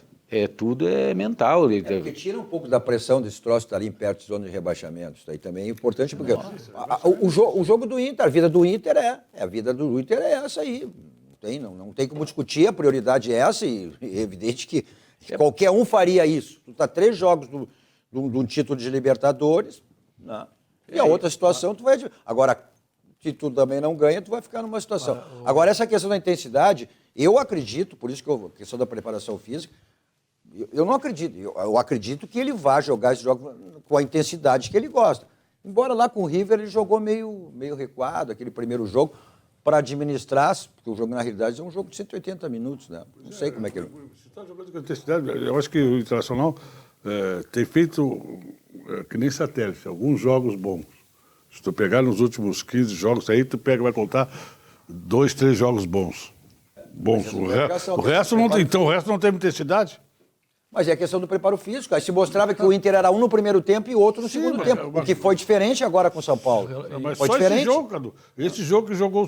tudo é mental. Porque tira um pouco da pressão desse troço estar ali perto de zona de rebaixamento. Isso aí também é importante, porque o jogo do Inter, a vida do Inter é essa aí. Não tem como discutir, a prioridade é essa, e é evidente que qualquer um faria isso. Tu tá 3 jogos de um título de Libertadores, né? E a outra situação, tu vai... Agora, se tu também não ganha, tu vai ficar numa situação. Agora, essa questão da intensidade, eu acredito, por isso que a questão da preparação física, eu não acredito. Eu acredito que ele vai jogar esse jogo com a intensidade que ele gosta. Embora lá com o River ele jogou meio recuado, aquele primeiro jogo, para administrar, porque o jogo na realidade é um jogo de 180 minutos, né? Não sei como é que ele... Você está jogando com intensidade, eu acho que o Internacional tem feito, que nem satélite, alguns jogos bons. Se tu pegar nos últimos 15 jogos aí, vai contar 2, 3 jogos bons. O resto não tem, então o resto não tem intensidade. Mas é a questão do preparo físico. Aí se mostrava que o Inter era um no primeiro tempo e outro no segundo tempo. O que foi diferente agora com o São Paulo. Mas foi só diferente. esse jogo, Cadu. Esse jogo que jogou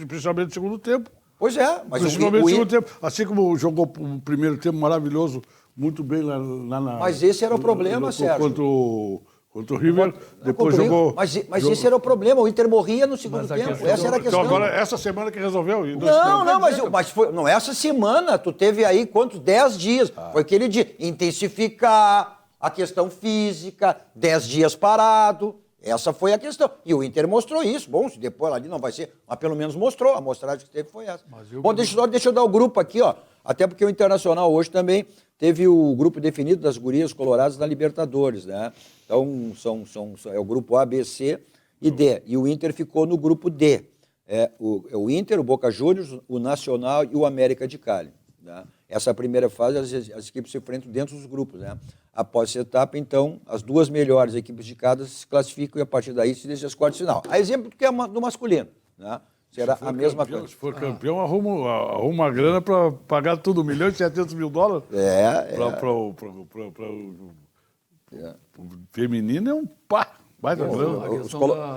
principalmente no segundo tempo. Pois é. Mas principalmente no segundo tempo. Assim como jogou o primeiro tempo maravilhoso, muito bem lá na... Mas esse era o problema, Sérgio. Contra o River, depois jogou... Mas esse era o problema, o Inter morria no segundo tempo, essa era a questão. Então agora, essa semana que resolveu? Mas foi, não é essa semana, tu teve aí quantos? 10 dias, foi aquele dia, intensificar a questão física, 10 dias parado, essa foi a questão. E o Inter mostrou isso, bom, se depois ali não vai ser, mas pelo menos mostrou, a amostragem que teve foi essa. Bom, deixa eu dar o grupo aqui, ó, até porque o Internacional hoje também teve o grupo definido das gurias coloradas na Libertadores, né? Então, é o grupo A, B, C e D. E o Inter ficou no grupo D. O Inter, o Boca Juniors, o Nacional e o América de Cali. Né? Essa primeira fase, as equipes se enfrentam dentro dos grupos. Né? Após essa etapa, então, as 2 melhores equipes de cada se classificam e a partir daí se decide as quartas de final. A exemplo que é do masculino. Né? Será a mesma coisa. Se for campeão, arruma uma grana para pagar tudo, $1.700.000. O feminino é um pá.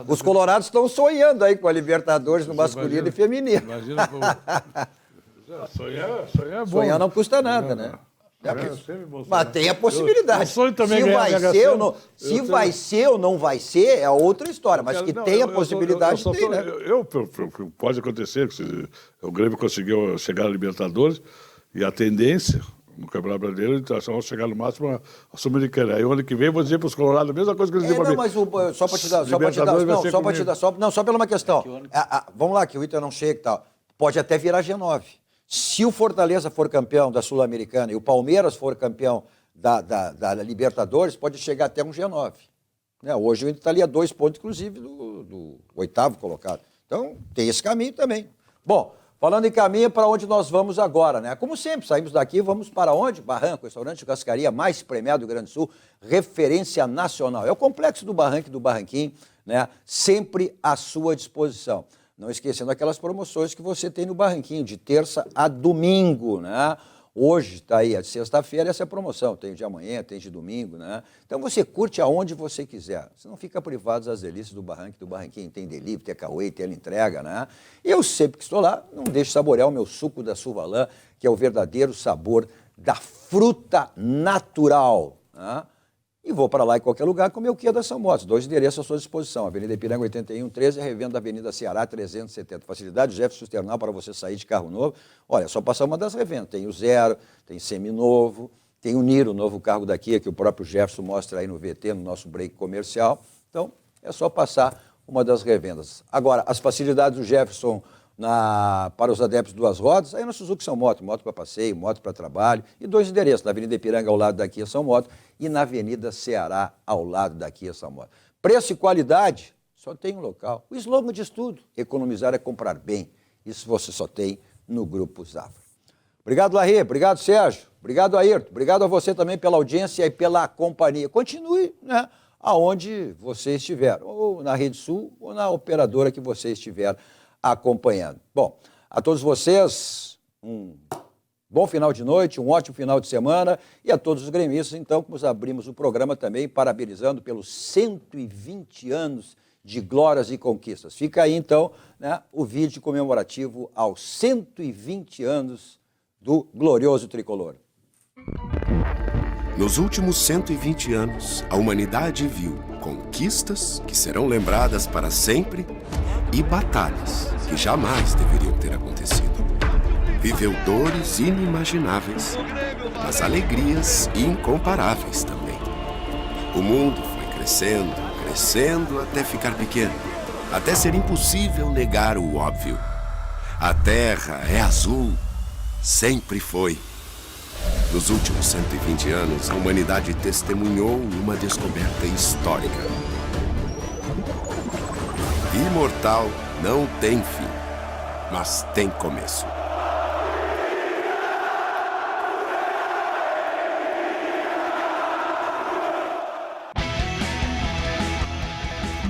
Os colorados estão sonhando aí com a Libertadores no masculino e feminino. Imagina. Sonhar é bom. Sonhar não custa nada, né? Mas tem a possibilidade. sonho também se ganhar vai a Mega ser ou Sena. não, se vai ser ou não vai ser, é outra história. Mas que tem a possibilidade, tem, né? Pode acontecer que o Grêmio conseguiu chegar à Libertadores e a tendência no Campeonato Brasileiro, então, vão chegar no máximo a Sul-Americana. Aí o ano que vem eu vou dizer para os Colorados a mesma coisa que eles dizem para mim. Mas só para te dar, só pela uma questão. Vamos lá, que o Inter não chega e tal. Pode até virar G9. Se o Fortaleza for campeão da Sul-Americana e o Palmeiras for campeão da Libertadores, pode chegar até um G9. Né? Hoje o Inter está ali a 2 pontos, inclusive, do 8º colocado. Então, tem esse caminho também. Bom, falando em caminho, para onde nós vamos agora, né? Como sempre, saímos daqui e vamos para onde? Barranco, restaurante de cascaria mais premiado do Rio Grande do Sul, referência nacional. É o complexo do Barranco e do Barranquim, né? Sempre à sua disposição. Não esquecendo aquelas promoções que você tem no Barranquinho, de terça a domingo, né? Hoje está aí, a sexta-feira, essa é a promoção. Tem de amanhã, tem de domingo, né? Então você curte aonde você quiser. Você não fica privado das delícias do Barranco e do Barranquinho. Tem delivery, tem Cauê, tem entrega, né? Eu sempre que estou lá, não deixo de saborear o meu suco da Suvalã, que é o verdadeiro sabor da fruta natural, né? E vou para lá em qualquer lugar comer o Kia da São Motos. 2 endereços à sua disposição. Avenida Ipiranga 8113, revenda da Avenida Ceará 370. Facilidade Jefferson Sternal para você sair de carro novo. Olha, é só passar uma das revendas. Tem o Zero, tem Seminovo, tem o Niro, o novo carro da Kia, que o próprio Jefferson mostra aí no VT, no nosso break comercial. Então, é só passar uma das revendas. Agora, as facilidades do Jefferson para os adeptos de 2 rodas, aí na Suzuki São Moto, moto para passeio, moto para trabalho, e 2 endereços, na Avenida Ipiranga ao lado da Kia São Moto e na Avenida Ceará ao lado da Kia São Moto. Preço e qualidade, só tem um local. O slogan diz tudo, economizar é comprar bem. Isso você só tem no Grupo Zafra. Obrigado, Larry, obrigado, Sérgio, obrigado, Ayrton, obrigado a você também pela audiência e pela companhia. Continue, né, aonde você estiver, ou na Rede Sul ou na operadora que você estiver acompanhando. Bom, a todos vocês, um bom final de noite, um ótimo final de semana e a todos os gremistas, então, que abrimos o programa também parabenizando pelos 120 anos de glórias e conquistas. Fica aí, então, né, o vídeo comemorativo aos 120 anos do glorioso tricolor. Nos últimos 120 anos, a humanidade viu conquistas que serão lembradas para sempre e batalhas que jamais deveriam ter acontecido. Viveu dores inimagináveis, mas alegrias incomparáveis também. O mundo foi crescendo, crescendo até ficar pequeno, até ser impossível negar o óbvio. A terra é azul, sempre foi. Nos últimos 120 anos, a humanidade testemunhou uma descoberta histórica. Imortal não tem fim, mas tem começo.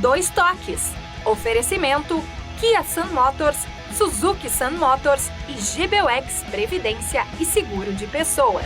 Dois toques. Oferecimento Kia Sun Motors, Suzuki Sun Motors e GBUX Previdência e Seguro de Pessoas.